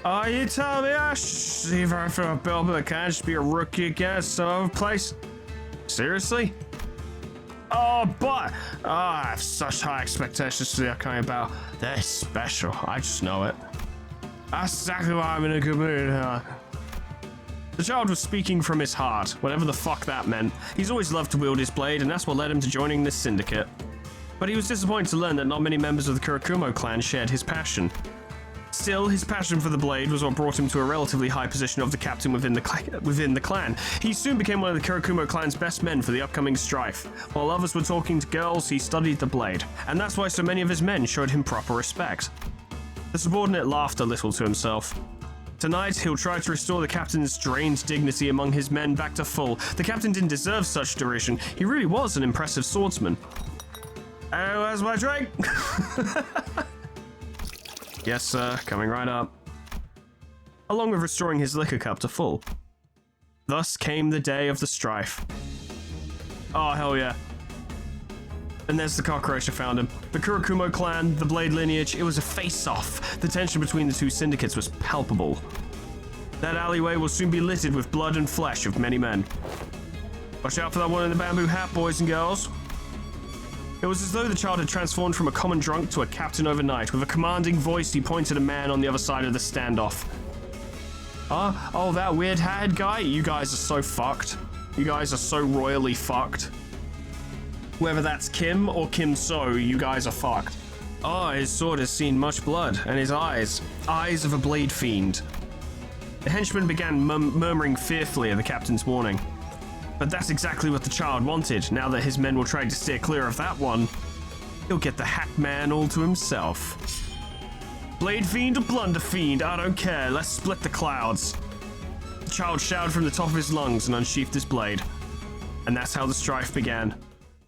You tell me I should leave her for a bill, but I can't just be a rookie again at some other place? Seriously? But I have such high expectations for the upcoming battle. They're special, I just know it. That's exactly why I'm in a good mood, huh? The child was speaking from his heart, whatever the fuck that meant. He's always loved to wield his blade, and that's what led him to joining this syndicate. But he was disappointed to learn that not many members of the Kurokumo clan shared his passion. Still, his passion for the blade was what brought him to a relatively high position of the captain within the clan. He soon became one of the Kurokumo clan's best men for the upcoming strife. While others were talking to girls, he studied the blade, and that's why so many of his men showed him proper respect. The subordinate laughed a little to himself. Tonight, he'll try to restore the captain's drained dignity among his men back to full. The captain didn't deserve such derision. He really was an impressive swordsman. Oh, where's my drink? Yes, sir, coming right up. Along with restoring his liquor cup to full. Thus came the day of the strife. Oh, hell yeah. And there's the cockroach I found him. The Kurokumo clan, the blade lineage, it was a face-off. The tension between the two syndicates was palpable. That alleyway will soon be littered with blood and flesh of many men. Watch out for that one in the bamboo hat, boys and girls. It was as though the child had transformed from a common drunk to a captain overnight. With a commanding voice, he pointed at a man on the other side of the standoff. Oh, that weird-hatted guy? You guys are so fucked. You guys are so royally fucked. Whether that's Kim or Kim So, you guys are fucked. Oh, his sword has seen much blood, and his eyes of a blade fiend. The henchman began murmuring fearfully at the captain's warning. But that's exactly what the child wanted. Now that his men will try to steer clear of that one, he'll get the hack man all to himself. Blade fiend or blunder fiend, I don't care. Let's split the clouds. The child shouted from the top of his lungs and unsheathed his blade. And that's how the strife began.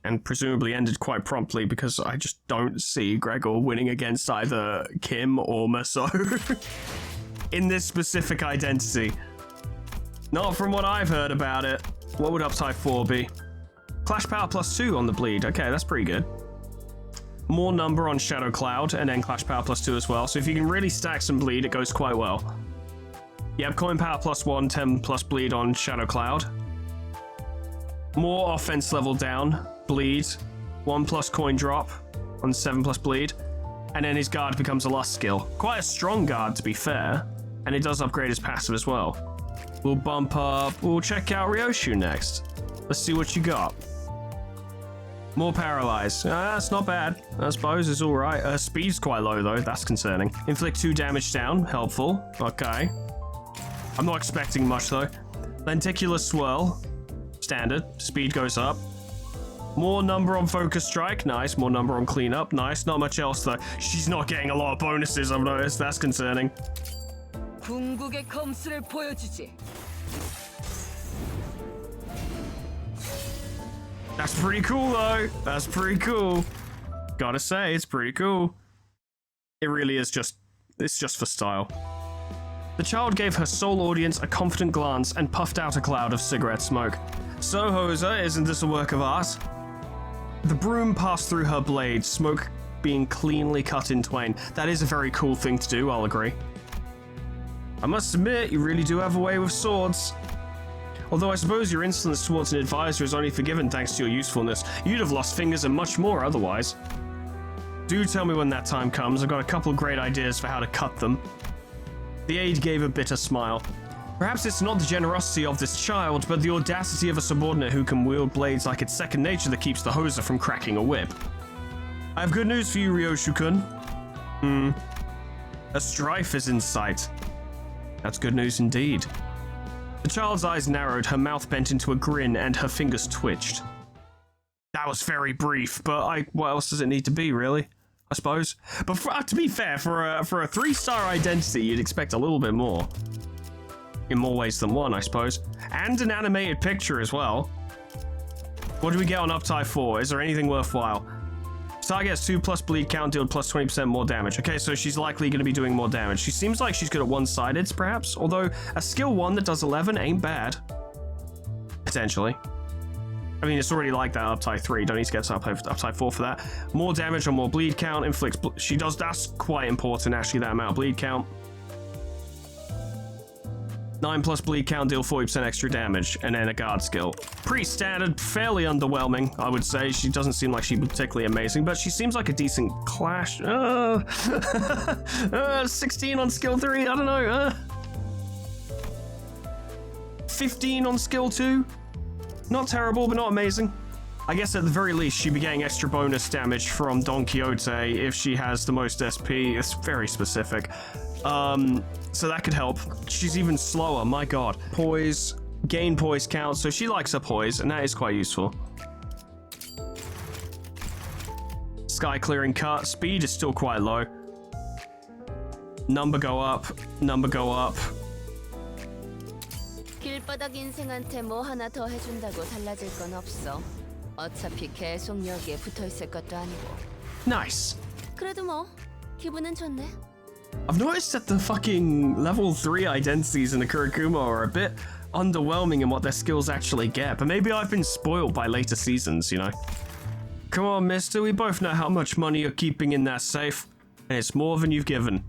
And presumably ended quite promptly because I just don't see Gregor winning against either Kim or Maso in this specific identity. Not from what I've heard about it. What would Uptie 4 be? Clash Power +2 on the bleed. Okay, that's pretty good. More number on Shadow Cloud, and then Clash Power +2 as well. So if you can really stack some bleed, it goes quite well. Yep, Coin Power +1, 10 plus bleed on Shadow Cloud. More offense level down, bleed, 1 plus coin drop, on 7+ bleed. And then his guard becomes a lust skill. Quite a strong guard, to be fair. And it does upgrade his passive as well. We'll bump up. We'll check out Ryoshu next. Let's see what you got. More paralyzed. That's not bad. I suppose it's alright. Speed's quite low though. That's concerning. Inflict 2 damage down. Helpful. Okay. I'm not expecting much though. Lenticular swirl. Standard. Speed goes up. More number on focus strike. Nice. More number on cleanup. Nice. Not much else though. She's not getting a lot of bonuses, I've noticed. That's concerning. 궁극의 검수를 보여주지. That's pretty cool though. That's pretty cool. Gotta say, it's pretty cool. It really is it's just for style. The child gave her sole audience a confident glance and puffed out a cloud of cigarette smoke. So, Hoser, isn't this a work of art? The broom passed through her blade, smoke being cleanly cut in twain. That is a very cool thing to do, I'll agree. I must admit, you really do have a way with swords. Although I suppose your insolence towards an advisor is only forgiven thanks to your usefulness. You'd have lost fingers and much more otherwise. Do tell me when that time comes. I've got a couple great ideas for how to cut them. The aide gave a bitter smile. Perhaps it's not the generosity of this child, but the audacity of a subordinate who can wield blades like it's second nature that keeps the hoser from cracking a whip. I have good news for you, Ryoshu-kun. A strife is in sight. That's good news indeed. The child's eyes narrowed, her mouth bent into a grin, and her fingers twitched. That was very brief, but what else does it need to be, really? I suppose. But to be fair, for a 3-star identity, you'd expect a little bit more. In more ways than one, I suppose. And an animated picture as well. What do we get on Uptie 4? Is there anything worthwhile? Target has 2+ bleed count, deal plus 20% more damage. Okay, so she's likely going to be doing more damage. She seems like she's good at one-sided, perhaps. Although a skill 1 that does 11 ain't bad. Potentially. I mean, it's already like that Uptie 3. Don't need to get to Uptie 4 for that. More damage on more bleed count. Inflicts... She does... That's quite important, actually, that amount of bleed count. 9+ bleed count, deal 40% extra damage, and then a guard skill. Pretty standard, fairly underwhelming, I would say. She doesn't seem like she'd be particularly amazing, but she seems like a decent clash. 16 on skill 3, I don't know. 15 on skill 2. Not terrible, but not amazing. I guess at the very least, she'd be getting extra bonus damage from Don Quixote if she has the most SP. It's very specific. So that could help. She's even slower, my god. Poise, gain poise count, so she likes her poise, and that is quite useful. Sky clearing cut, speed is still quite low. Number go up, number go up. 길바닥 인생한테 뭐 하나 더 해준다고 달라질 건 없어. 어차피 계속 여기에 붙어있을 것도 아니고. Nice. 그래도 뭐 기분은 좋네. I've noticed that the fucking level 3 identities in the Kurokumo are a bit underwhelming in what their skills actually get, but maybe I've been spoiled by later seasons, you know. Come on, mister, we both know how much money you're keeping in that safe, and it's more than you've given.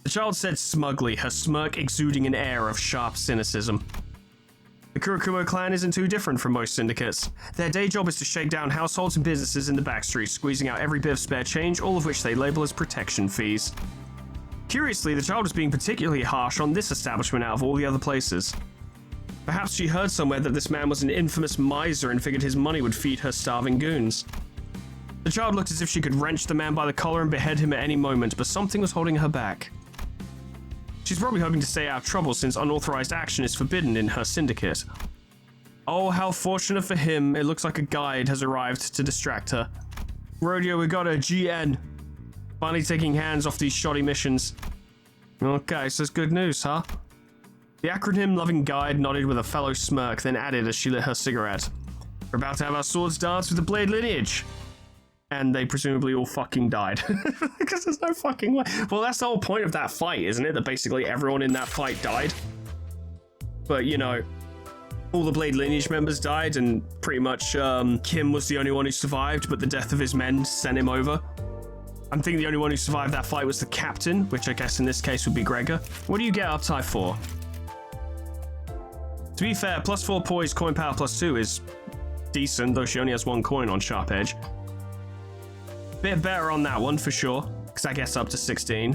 The child said smugly, her smirk exuding an air of sharp cynicism. The Kurokumo clan isn't too different from most syndicates. Their day job is to shake down households and businesses in the backstreets, squeezing out every bit of spare change, all of which they label as protection fees. Curiously, the child was being particularly harsh on this establishment out of all the other places. Perhaps she heard somewhere that this man was an infamous miser and figured his money would feed her starving goons. The child looked as if she could wrench the man by the collar and behead him at any moment, but something was holding her back. She's probably hoping to stay out of trouble since unauthorized action is forbidden in her syndicate. Oh, how fortunate for him, it looks like a guide has arrived to distract her. Rodeo, we got a GN. Finally taking hands off these shoddy missions. Okay, so it's good news, huh? The acronym-loving guide nodded with a fellow smirk, then added as she lit her cigarette. We're about to have our swords dance with the blade lineage. And they presumably all fucking died. Because there's no fucking way. Well, that's the whole point of that fight, isn't it? That basically everyone in that fight died. But, you know, all the Blade lineage members died, and pretty much Kim was the only one who survived, but the death of his men sent him over. I'm thinking the only one who survived that fight was the captain, which I guess in this case would be Gregor. What do you get Uptie for? To be fair, +4 poise, coin power +2 is decent, though she only has 1 coin on Sharp Edge. Bit better on that one for sure, because that gets up to 16.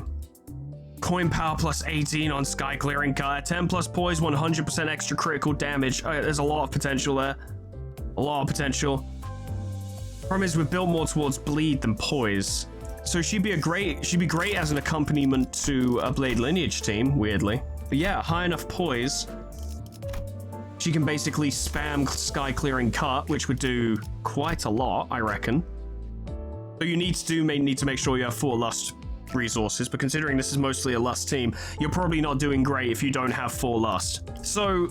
Coin power plus 18 on sky clearing cut. 10 plus poise, 100% extra critical damage. There's a lot of potential there. A lot of potential. Problem is, we're built more towards bleed than poise. So she'd be great as an accompaniment to a Blade Lineage team, weirdly. But yeah, high enough poise. She can basically spam sky clearing cut, which would do quite a lot, I reckon. So you need to make sure you have 4 lust resources, but considering this is mostly a lust team, you're probably not doing great if you don't have 4 lust. So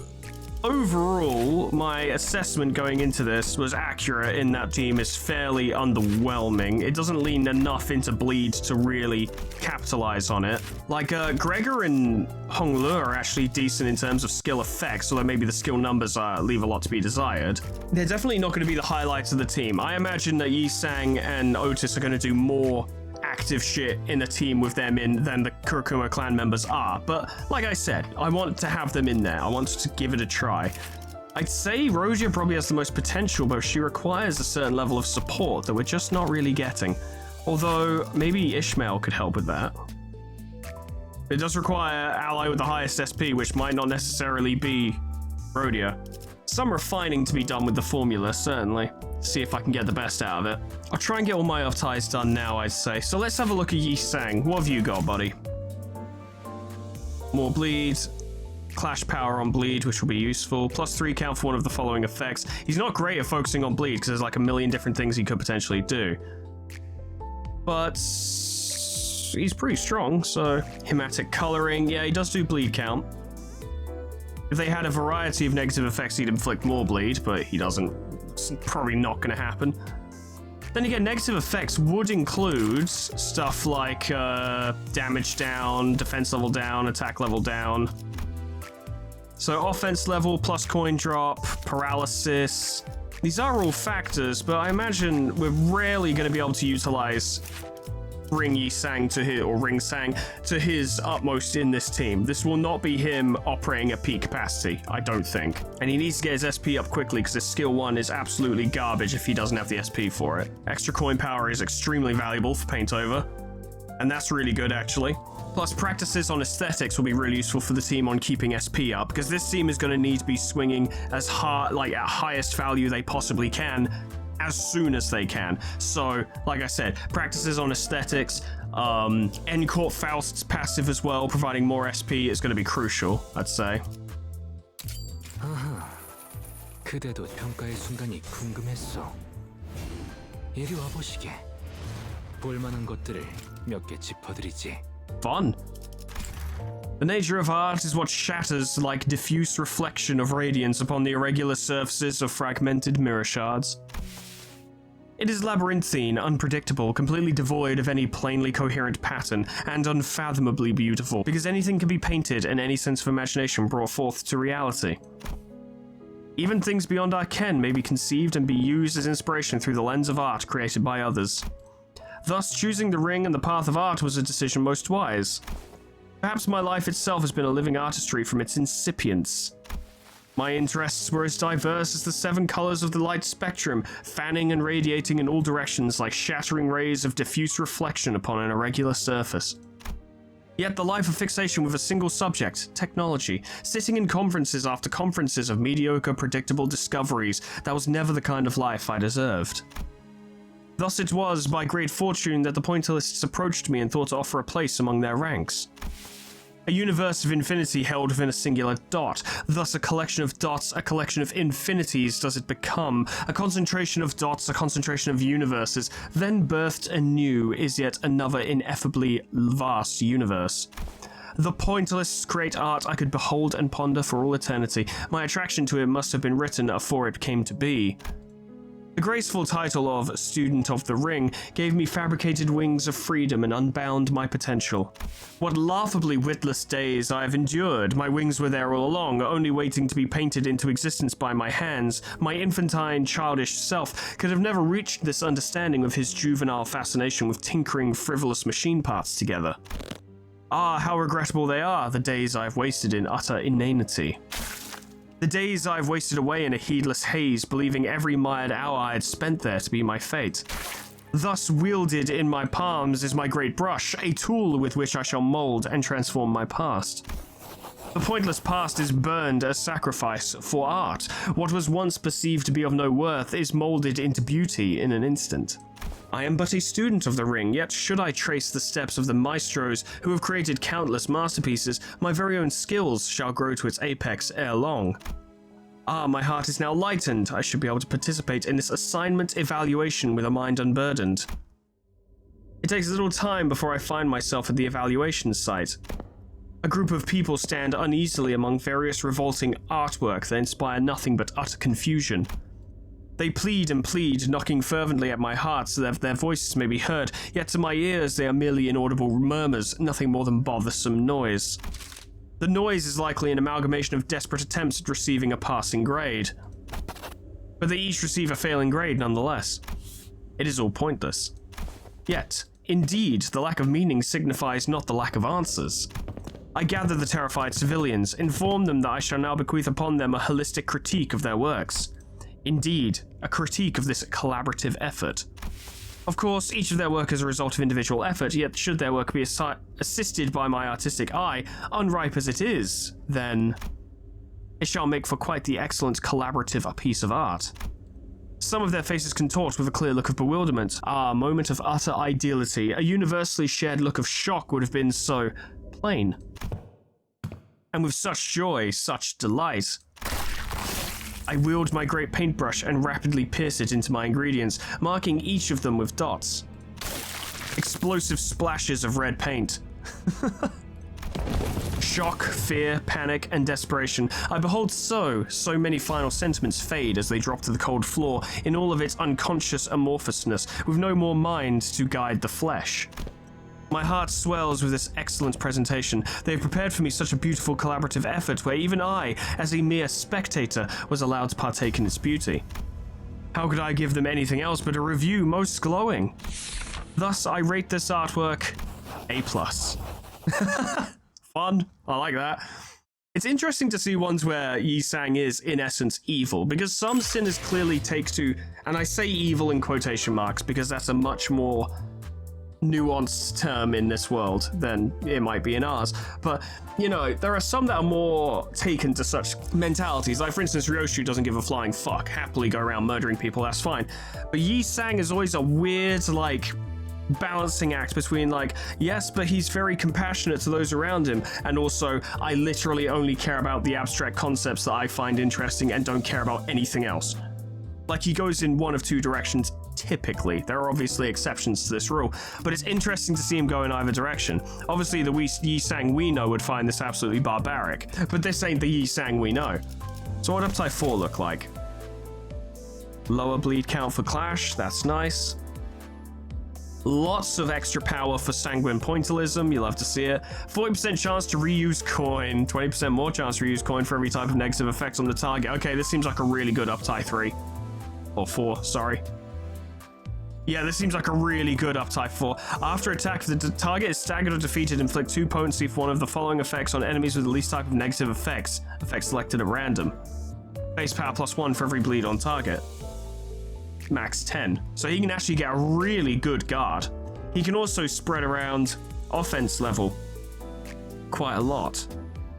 overall, my assessment going into this was accurate in that team is fairly underwhelming. It doesn't lean enough into bleed to really capitalize on it. Like, Gregor and Honglu are actually decent in terms of skill effects, although maybe the skill numbers leave a lot to be desired. They're definitely not going to be the highlights of the team. I imagine that Yi Sang and Otis are going to do more active shit in the team with them in than the Kurokumo clan members are, but like I said, I want to have them in there. I want to give it a try. I'd say Rosia probably has the most potential, but she requires a certain level of support that we're just not really getting. Although maybe Ishmael could help with that. It does require ally with the highest SP, which might not necessarily be Rhodia. Some refining to be done with the formula, certainly. See if I can get the best out of it. I'll try and get all my Upties done now, I'd say. So let's have a look at Yi Sang. What have you got, buddy? More bleed. Clash power on bleed, which will be useful. +3 count for one of the following effects. He's not great at focusing on bleed, because there's like a million different things he could potentially do. But he's pretty strong, so... Hematic coloring. Yeah, he does do bleed count. If they had a variety of negative effects, he'd inflict more bleed, but he doesn't. It's probably not going to happen. Then again, negative effects would include stuff like damage down, defense level down, attack level down. So offense level plus coin drop, paralysis. These are all factors, but I imagine we're rarely going to be able to utilize Ring Yi Sang to his, or Ring Sang to his utmost in this team. This will not be him operating at peak capacity, I don't think. And he needs to get his SP up quickly because his skill 1 is absolutely garbage if he doesn't have the SP for it. Extra coin power is extremely valuable for paint over, and that's really good actually. Plus practices on aesthetics will be really useful for the team on keeping SP up, because this team is going to need to be swinging as hard, like at highest value they possibly can, as soon as they can. So, like I said, practices on aesthetics, N-Court Faust's passive as well, providing more SP is going to be crucial, I'd say. 그대도 평가의 순간이 궁금했어. 이리 와보시게. 볼만한 것들을 몇 개 짚어드리지. Fun. The nature of art is what shatters like diffuse reflection of radiance upon the irregular surfaces of fragmented mirror shards. It is labyrinthine, unpredictable, completely devoid of any plainly coherent pattern, and unfathomably beautiful, because anything can be painted and any sense of imagination brought forth to reality. Even things beyond our ken may be conceived and be used as inspiration through the lens of art created by others. Thus, choosing the ring and the path of art was a decision most wise. Perhaps my life itself has been a living artistry from its incipience. My interests were as diverse as the 7 colors of the light spectrum, fanning and radiating in all directions like shattering rays of diffuse reflection upon an irregular surface. Yet the life of fixation with a single subject, technology, sitting in conferences after conferences of mediocre, predictable discoveries, that was never the kind of life I deserved. Thus it was by great fortune that the pointillists approached me and thought to offer a place among their ranks. A universe of infinity held within a singular dot, thus a collection of dots, a collection of infinities does it become, a concentration of dots, a concentration of universes, then birthed anew is yet another ineffably vast universe. The pointillists create art I could behold and ponder for all eternity. My attraction to it must have been written afore it came to be. The graceful title of Student of the Ring gave me fabricated wings of freedom and unbound my potential. What laughably witless days I have endured. My wings were there all along, only waiting to be painted into existence by my hands. My infantine, childish self could have never reached this understanding of his juvenile fascination with tinkering frivolous machine parts together. Ah, how regrettable they are, the days I have wasted in utter inanity. The days I have wasted away in a heedless haze, believing every mired hour I had spent there to be my fate. Thus wielded in my palms is my great brush, a tool with which I shall mold and transform my past. The pointless past is burned as sacrifice for art. What was once perceived to be of no worth is molded into beauty in an instant. I am but a student of the ring, yet should I trace the steps of the maestros who have created countless masterpieces, my very own skills shall grow to its apex ere long. Ah, my heart is now lightened. I should be able to participate in this assignment evaluation with a mind unburdened. It takes a little time before I find myself at the evaluation site. A group of people stand uneasily among various revolting artwork that inspire nothing but utter confusion. They plead and plead, knocking fervently at my heart so that their voices may be heard, yet to my ears they are merely inaudible murmurs, nothing more than bothersome noise. The noise is likely an amalgamation of desperate attempts at receiving a passing grade. But they each receive a failing grade nonetheless. It is all pointless. Yet, indeed, the lack of meaning signifies not the lack of answers. I gather the terrified civilians, inform them that I shall now bequeath upon them a holistic critique of their works. Indeed, a critique of this collaborative effort. Of course, each of their work is a result of individual effort, yet should their work be assisted by my artistic eye, unripe as it is, then it shall make for quite the excellent collaborative piece of art. Some of their faces contort with a clear look of bewilderment. Ah, a moment of utter ideality, a universally shared look of shock would have been so plain. And with such joy, such delight, I wield my great paintbrush and rapidly pierce it into my ingredients, marking each of them with dots. Explosive splashes of red paint. Shock, fear, panic, and desperation. I behold so many final sentiments fade as they drop to the cold floor in all of its unconscious amorphousness, with no more mind to guide the flesh. My heart swells with this excellent presentation. They have prepared for me such a beautiful collaborative effort where even I, as a mere spectator, was allowed to partake in its beauty. How could I give them anything else but a review most glowing? Thus, I rate this artwork A+. Fun. I like that. It's interesting to see ones where Yi Sang is, in essence, evil, because some sinners clearly take to, and I say evil in quotation marks because that's a much more nuanced term in this world than it might be in ours, but you know, there are some that are more taken to such mentalities. Like for instance, Ryoshu doesn't give a flying fuck, happily go around murdering people, that's fine. But Yi Sang is always a weird like balancing act between like, yes, but he's very compassionate to those around him, and also I literally only care about the abstract concepts that I find interesting and don't care about anything else. Like he goes in one of two directions typically. There are obviously exceptions to this rule, but it's interesting to see him go in either direction. Obviously the Yi Sang we know would find this absolutely barbaric, but this ain't the Yi Sang we know. So what Uptie 4 look like? Lower bleed count for Clash, that's nice. Lots of extra power for Sanguine Pointillism, you love to see it. 40% chance to reuse coin, 20% more chance to reuse coin for every type of negative effect on the target. Okay, this seems like a really good Uptie 3. Or 4, sorry. Yeah, this seems like a really good Uptie 4. After attack, if the target is staggered or defeated, inflict 2 potency for one of the following effects on enemies with the least type of negative effects. Effects selected at random. Base power +1 for every bleed on target. Max 10. So he can actually get a really good guard. He can also spread around offense level quite a lot.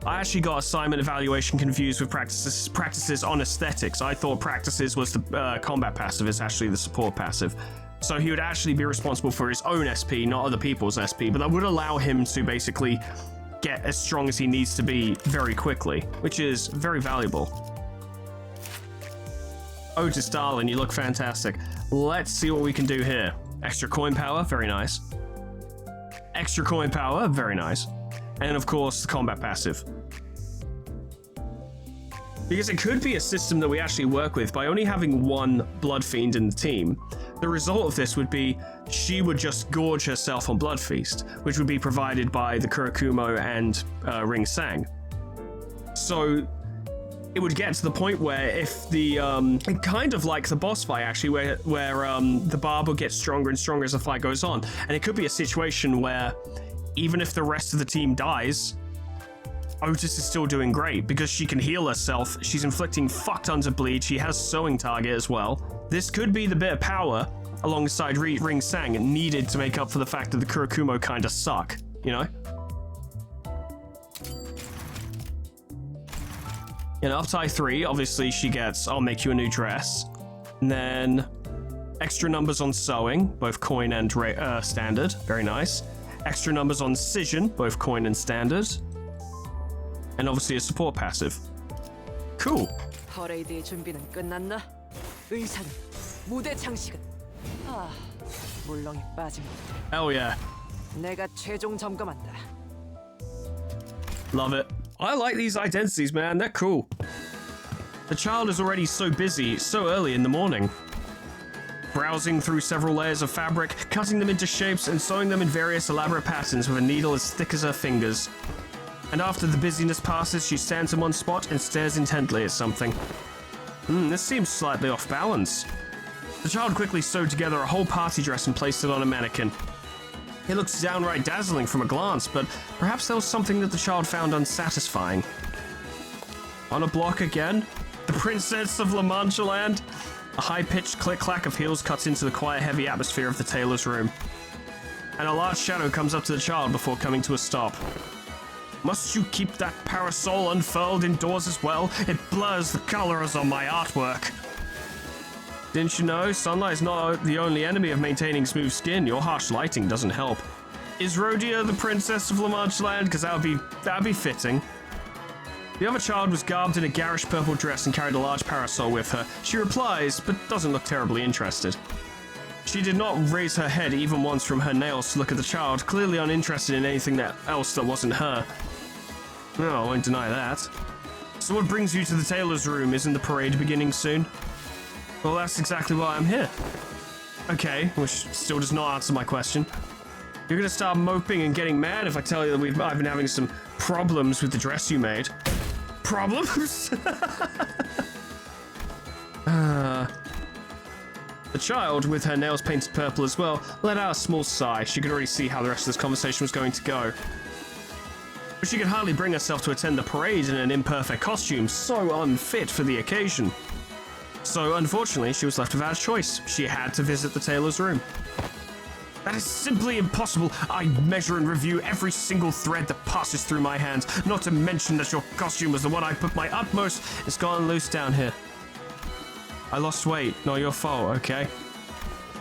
I actually got assignment evaluation confused with practices on aesthetics. I thought practices was the combat passive, it's actually the support passive. So he would actually be responsible for his own SP, not other people's SP, but that would allow him to basically get as strong as he needs to be very quickly, which is very valuable. Otis Darlin, you look fantastic. Let's see what we can do here. Extra coin power, very nice. Extra coin power, very nice. And of course, the combat passive. Because it could be a system that we actually work with by only having one Blood Fiend in the team. The result of this would be she would just gorge herself on Blood Feast, which would be provided by the Kurokumo and Ring Sang. So it would get to the point where if the kind of like the boss fight actually, where the barber gets stronger and stronger as the fight goes on, and it could be a situation where even if the rest of the team dies, Otis is still doing great because she can heal herself. She's inflicting fuck tons of bleed. She has sewing target as well. This could be the bit of power alongside Ring Sang needed to make up for the fact that the Kurokumo kind of suck, you know? In Uptie 3, obviously she gets I'll make you a new dress. And then extra numbers on sewing, both coin and standard. Very nice. Extra numbers on scission, both coin and standard. And obviously a support passive. Cool. 퍼레이드의 준비는 끝났나? 의상은, 무대 장식은. 아, 물렁이 빠진 것. Hell yeah. 내가 최종 점검한다. Love it. I like these identities, man. They're cool. The child is already so busy, so early in the morning. Browsing through several layers of fabric, cutting them into shapes and sewing them in various elaborate patterns with a needle as thick as her fingers. And after the busyness passes, she stands in one spot and stares intently at something. This seems slightly off balance. The child quickly sewed together a whole party dress and placed it on a mannequin. It looks downright dazzling from a glance, but perhaps there was something that the child found unsatisfying. On a block again? The Princess of La Mancha Land? A high-pitched click-clack of heels cuts into the quiet, heavy atmosphere of the tailor's room. And a large shadow comes up to the child before coming to a stop. Must you keep that parasol unfurled indoors as well? It blurs the colors on my artwork. Didn't you know? Sunlight is not the only enemy of maintaining smooth skin. Your harsh lighting doesn't help. Is Rhodia the Princess of La Mancha Land? Because that'd be fitting. The other child was garbed in a garish purple dress and carried a large parasol with her. She replies, but doesn't look terribly interested. She did not raise her head even once from her nails to look at the child, clearly uninterested in anything else that wasn't her. No, I won't deny that. So what brings you to the tailor's room? Isn't the parade beginning soon? Well, that's exactly why I'm here. Okay, which still does not answer my question. You're gonna start moping and getting mad if I tell you that I've been having some problems with the dress you made. Problems? The child, with her nails painted purple as well, let out a small sigh. She could already see how the rest of this conversation was going to go. But she could hardly bring herself to attend the parade in an imperfect costume, so unfit for the occasion. So, unfortunately, she was left without a choice. She had to visit the tailor's room. That is simply impossible. I measure and review every single thread that passes through my hands, not to mention that your costume was the one I put my utmost. It's gone loose down here. I lost weight. Not your fault, okay?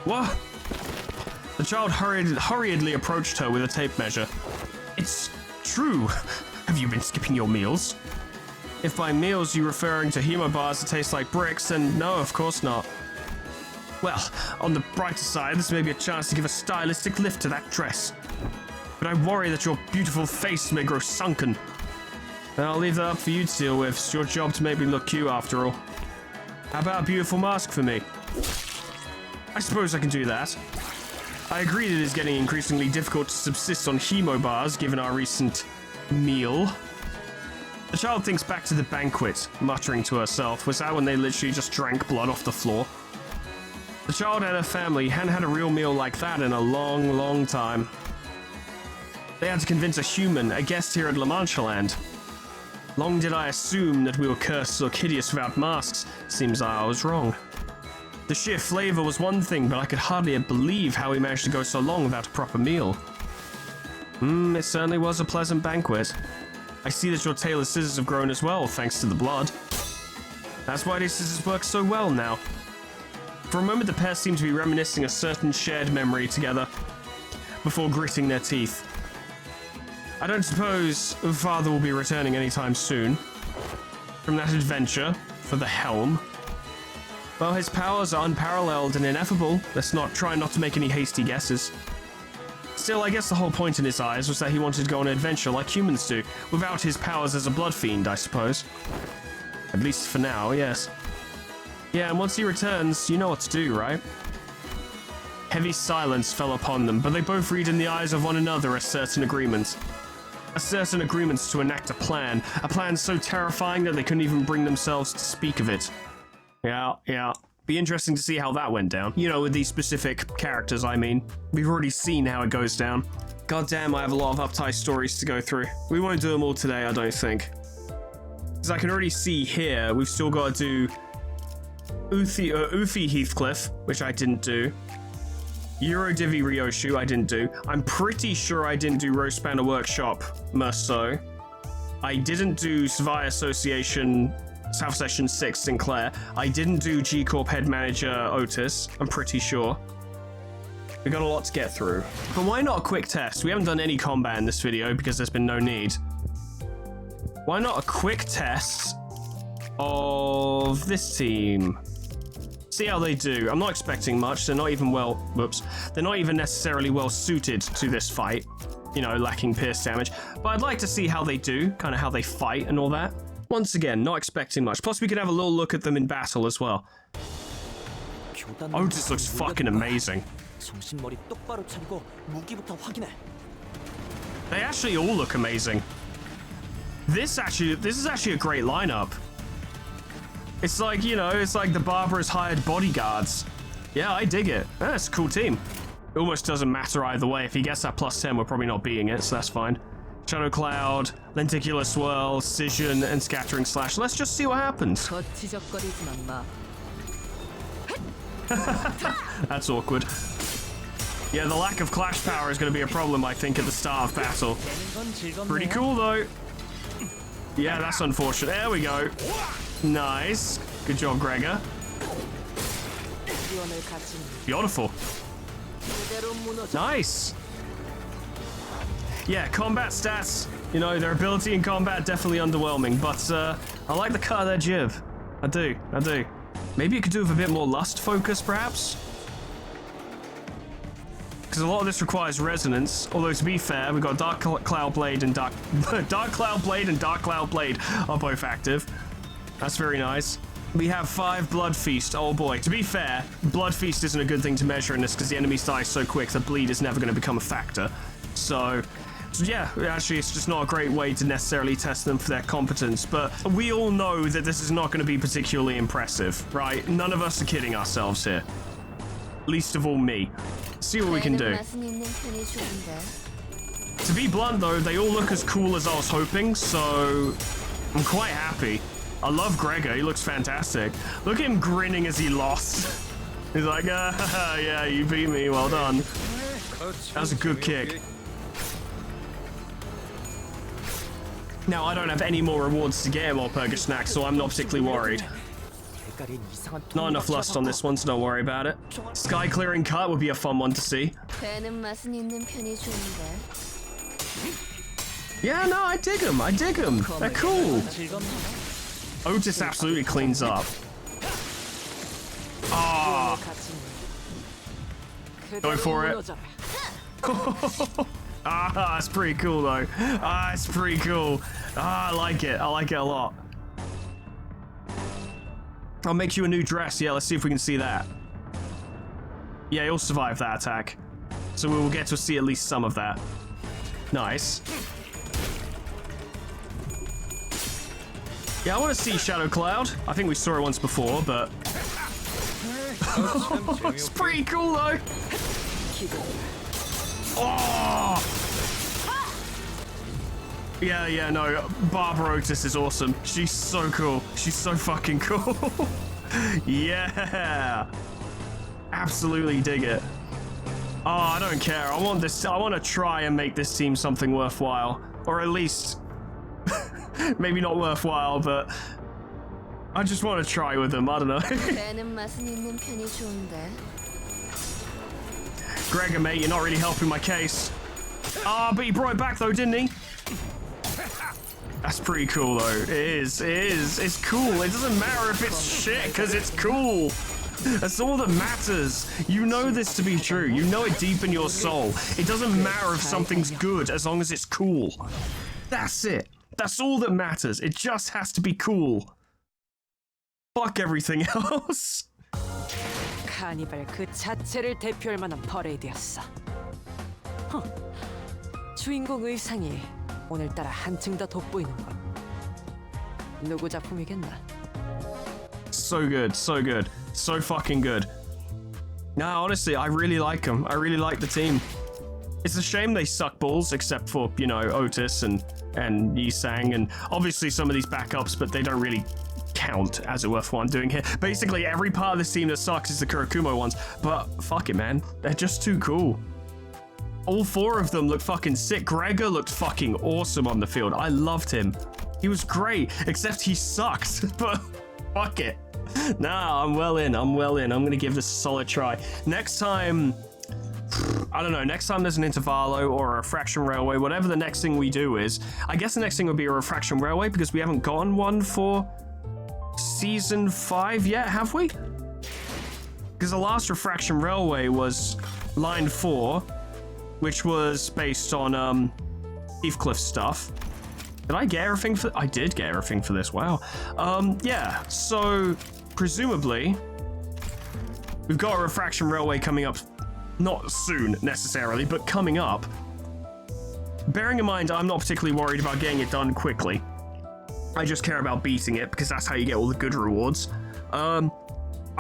What? The child hurriedly approached her with a tape measure. It's true. Have you been skipping your meals? If by meals you're referring to hemo bars that taste like bricks, then no, of course not. Well, on the brighter side, this may be a chance to give a stylistic lift to that dress. But I worry that your beautiful face may grow sunken. And I'll leave that up for you to deal with. It's your job to make me look cute after all. How about a beautiful mask for me? I suppose I can do that. I agree that it is getting increasingly difficult to subsist on hemo bars given our recent meal. The child thinks back to the banquet, muttering to herself. Was that when they literally just drank blood off the floor? The child and her family hadn't had a real meal like that in a long, long time. They had to convince a human, a guest here at La Mancha Land. Long did I assume that we were cursed to look hideous without masks. Seems I was wrong. The sheer flavor was one thing, but I could hardly believe how we managed to go so long without a proper meal. It certainly was a pleasant banquet. I see that your tailor's scissors have grown as well, thanks to the blood. That's why these scissors work so well now. For a moment, the pair seemed to be reminiscing a certain shared memory together, before gritting their teeth. I don't suppose Father will be returning anytime soon from that adventure for the helm. Well, his powers are unparalleled and ineffable. Let's not try not to make any hasty guesses. Still, I guess the whole point in his eyes was that he wanted to go on an adventure like humans do, without his powers as a blood fiend, I suppose. At least for now, yes. Yeah, and once he returns, you know what to do, right? Heavy silence fell upon them, but they both read in the eyes of one another a certain agreement. A certain agreement to enact a plan so terrifying that they couldn't even bring themselves to speak of it. Yeah. Be interesting to see how that went down. You know, with these specific characters, I mean. We've already seen how it goes down. God damn, I have a lot of Upties stories to go through. We won't do them all today, I don't think. Because I can already see here, we've still got to do Ufi Heathcliff, which I didn't do. Euro Divi Ryoshu, I didn't do. I'm pretty sure I didn't do Roast Banner Workshop Merceau. I didn't do Savai Association South Session 6 Sinclair. I didn't do G Corp Head Manager Otis, I'm pretty sure. We got a lot to get through. But why not a quick test? We haven't done any combat in this video because there's been no need. Why not a quick test of this team? See how they do. I'm not expecting much. They're not even they're not even necessarily well suited to this fight. You know, lacking pierce damage. But I'd like to see how they do, kind of how they fight and all that. Once again, not expecting much. Plus, we could have a little look at them in battle as well. Otis looks fucking amazing. They actually all look amazing. This is actually a great lineup. It's like, you know, it's like the Barbara's hired bodyguards. Yeah, I dig it. That's a cool team. It almost doesn't matter either way. If he gets that +10, we're probably not beating it, so that's fine. Shadow Cloud, Lenticular Swirl, Scission, and Scattering Slash. Let's just see what happens. That's awkward. Yeah, the lack of clash power is going to be a problem, I think, at the start of battle. Pretty cool, though. Yeah, that's unfortunate. There we go. Nice. Good job, Gregor. Beautiful. Nice. Yeah, combat stats, you know, their ability in combat definitely underwhelming, but I like the cut of their jib. I do. Maybe you could do with a bit more lust focus, perhaps? Because a lot of this requires resonance, although to be fair, we've got Dark Cloud Blade and Dark Cloud Blade and Dark Cloud Blade are both active. That's very nice. We have 5 Blood Feast. Oh boy. To be fair, Blood Feast isn't a good thing to measure in this because the enemies die so quick that bleed is never going to become a factor. So yeah, actually it's just not a great way to necessarily test them for their competence, but we all know that this is not going to be particularly impressive, right? None of us are kidding ourselves here. Least of all me. See what we can do. To be blunt though, they all look as cool as I was hoping, so I'm quite happy. I love Gregor, he looks fantastic. Look at him grinning as he lost. He's like, yeah, you beat me, well done. That was a good kick. Now, I don't have any more rewards to get him or Purg snack, so I'm not particularly worried. Not enough lust on this one, so don't worry about it. Sky clearing cut would be a fun one to see. Yeah, no, I dig them. They're cool. Otis absolutely cleans up. Ah. Go for it. Ah, it's pretty cool though. Ah, it's pretty cool. Ah, I like it a lot. I'll make you a new dress. Yeah, let's see if we can see that. Yeah, you'll survive that attack. So we will get to see at least some of that. Nice. Yeah, I want to see Shadow Cloud. I think we saw it once before, but... It's pretty cool, though. Oh! Yeah, no. Barbara Otis is awesome. She's so cool. She's so fucking cool. Yeah. Absolutely dig it. Oh, I don't care. I want to try and make this team something worthwhile. Or at least... maybe not worthwhile, but I just want to try with them. I don't know. Gregor, mate, you're not really helping my case. Ah, but he brought it back though, didn't he? That's pretty cool though. It is. It's cool. It doesn't matter if it's shit because it's cool. That's all that matters. You know this to be true. You know it deep in your soul. It doesn't matter if something's good as long as it's cool. That's it. That's all that matters. It just has to be cool. Fuck everything else. 카니발 그 자체를 대표할 만한 퍼레이드였어. 주인공 의상이 오늘따라 한층 더 돋보이는 건 누구 작품이겠나? So good, so fucking good. Nah, honestly, I really like them. I really like the team. It's a shame they suck balls, except for, you know, Otis and Yi-Sang, and obviously some of these backups, but they don't really count, as it were, for what I'm doing here. Basically, every part of this team that sucks is the Kurokumo ones, but fuck it, man. They're just too cool. All 4 of them look fucking sick. Gregor looked fucking awesome on the field. I loved him. He was great, except he sucks, but fuck it. Nah, I'm well in. I'm gonna give this a solid try. Next time, I don't know, next time there's an Intervallo or a Refraction Railway, whatever the next thing we do is, I guess the next thing would be a Refraction Railway because we haven't gotten one for Season 5 yet, have we? Because the last Refraction Railway was Line 4, which was based on Heathcliff stuff. Did I get everything for... I did get everything for this, wow. Yeah, so presumably we've got a Refraction Railway coming up, not soon necessarily, but coming up. Bearing in mind, I'm not particularly worried about getting it done quickly. I just care about beating it because that's how you get all the good rewards. I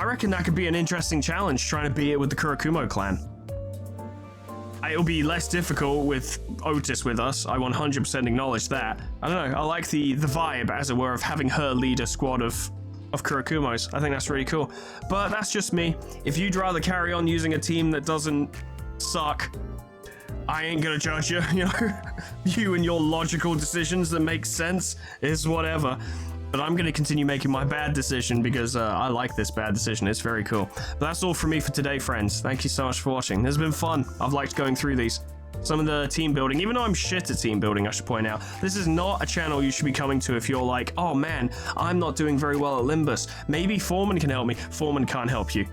reckon that could be an interesting challenge, trying to beat it with the Kurokumo clan. It'll be less difficult with Otis with us. I 100% acknowledge that. I don't know. I like the vibe, as it were, of having her lead a squad of Kurokumos. I think that's really cool. But that's just me. If you'd rather carry on using a team that doesn't suck, I ain't gonna judge you, you know? You and your logical decisions that make sense is whatever. But I'm gonna continue making my bad decision because I like this bad decision. It's very cool. But that's all from me for today, friends. Thank you so much for watching. It's been fun. I've liked going through these. Some of the team building, even though I'm shit at team building, I should point out, this is not a channel you should be coming to if you're like, oh man, I'm not doing very well at Limbus. Maybe Foreman can help me. Foreman can't help you.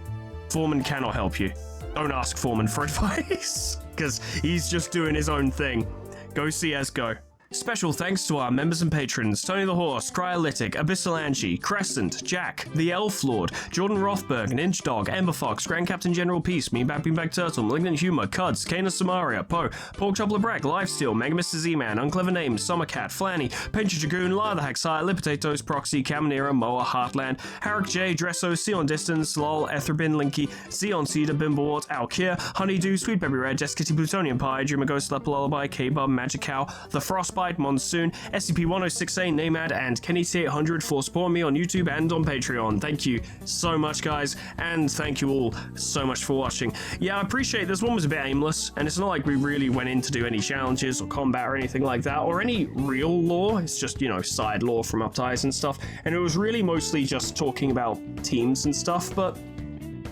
Foreman cannot help you. Don't ask Foreman for advice, because he's just doing his own thing. Go see Esgo. Special thanks to our members and patrons: Tony the Horse, Cryolytic, Abyssal Angie, Crescent, Jack, the Elf Lord, Jordan Rothberg, Ninja Dog, Ember Fox, Grand Captain General Peace, Meanbag Beanbag Turtle, Malignant Humor, Cuds, Kana Samaria, Poe, Pork Chop Lebreck, Lifesteal, Mega Mr. Z-Man, Unclever Names, Summercat, Flanny, Pincher Dragoon, Latherhack, Sire, Lipotatoes, Proxy, Caminera, Moa, Heartland, Harrick J, Dresso, Sion Distance, Lol, Etherbin, Linky, Sion Cedar, Bimbawart, Alkir, Honeydew, Sweet Baby Red, Jessica Plutonium Pie, Dreamer Ghost, Leper Lullaby, K-Bub, Magic Cow, The Frostbite, Monsoon, SCP-1068, Namad, and KennyT800 for supporting me on YouTube and on Patreon. Thank you so much, guys, and thank you all so much for watching. Yeah, I appreciate this one was a bit aimless, and it's not like we really went in to do any challenges or combat or anything like that, or any real lore. It's just, you know, side lore from Upties and stuff, and it was really mostly just talking about teams and stuff, but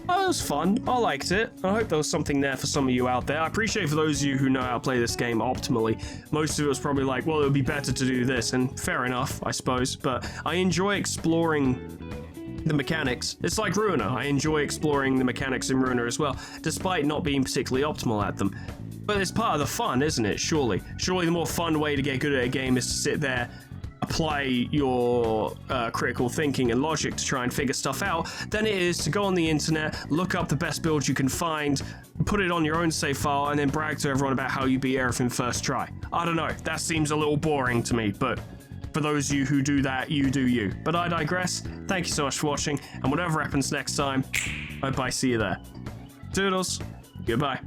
it was fun. I liked it. I hope there was something there for some of you out there. I appreciate for those of you who know how to play this game optimally. Most of it was probably like, well, it would be better to do this, and fair enough, I suppose, but I enjoy exploring the mechanics. It's like Ruiner. I enjoy exploring the mechanics in Ruiner as well, despite not being particularly optimal at them. But it's part of the fun, isn't it? Surely. Surely the more fun way to get good at a game is to sit there, apply your critical thinking and logic to try and figure stuff out, than it is to go on the internet, look up the best build you can find, put it on your own save file, and then brag to everyone about how you beat everything first try. I don't know, that seems a little boring to me, but for those of you who do that, you do you. But I digress. Thank you so much for watching, and whatever happens next time, I hope I see you there. Toodles. Goodbye.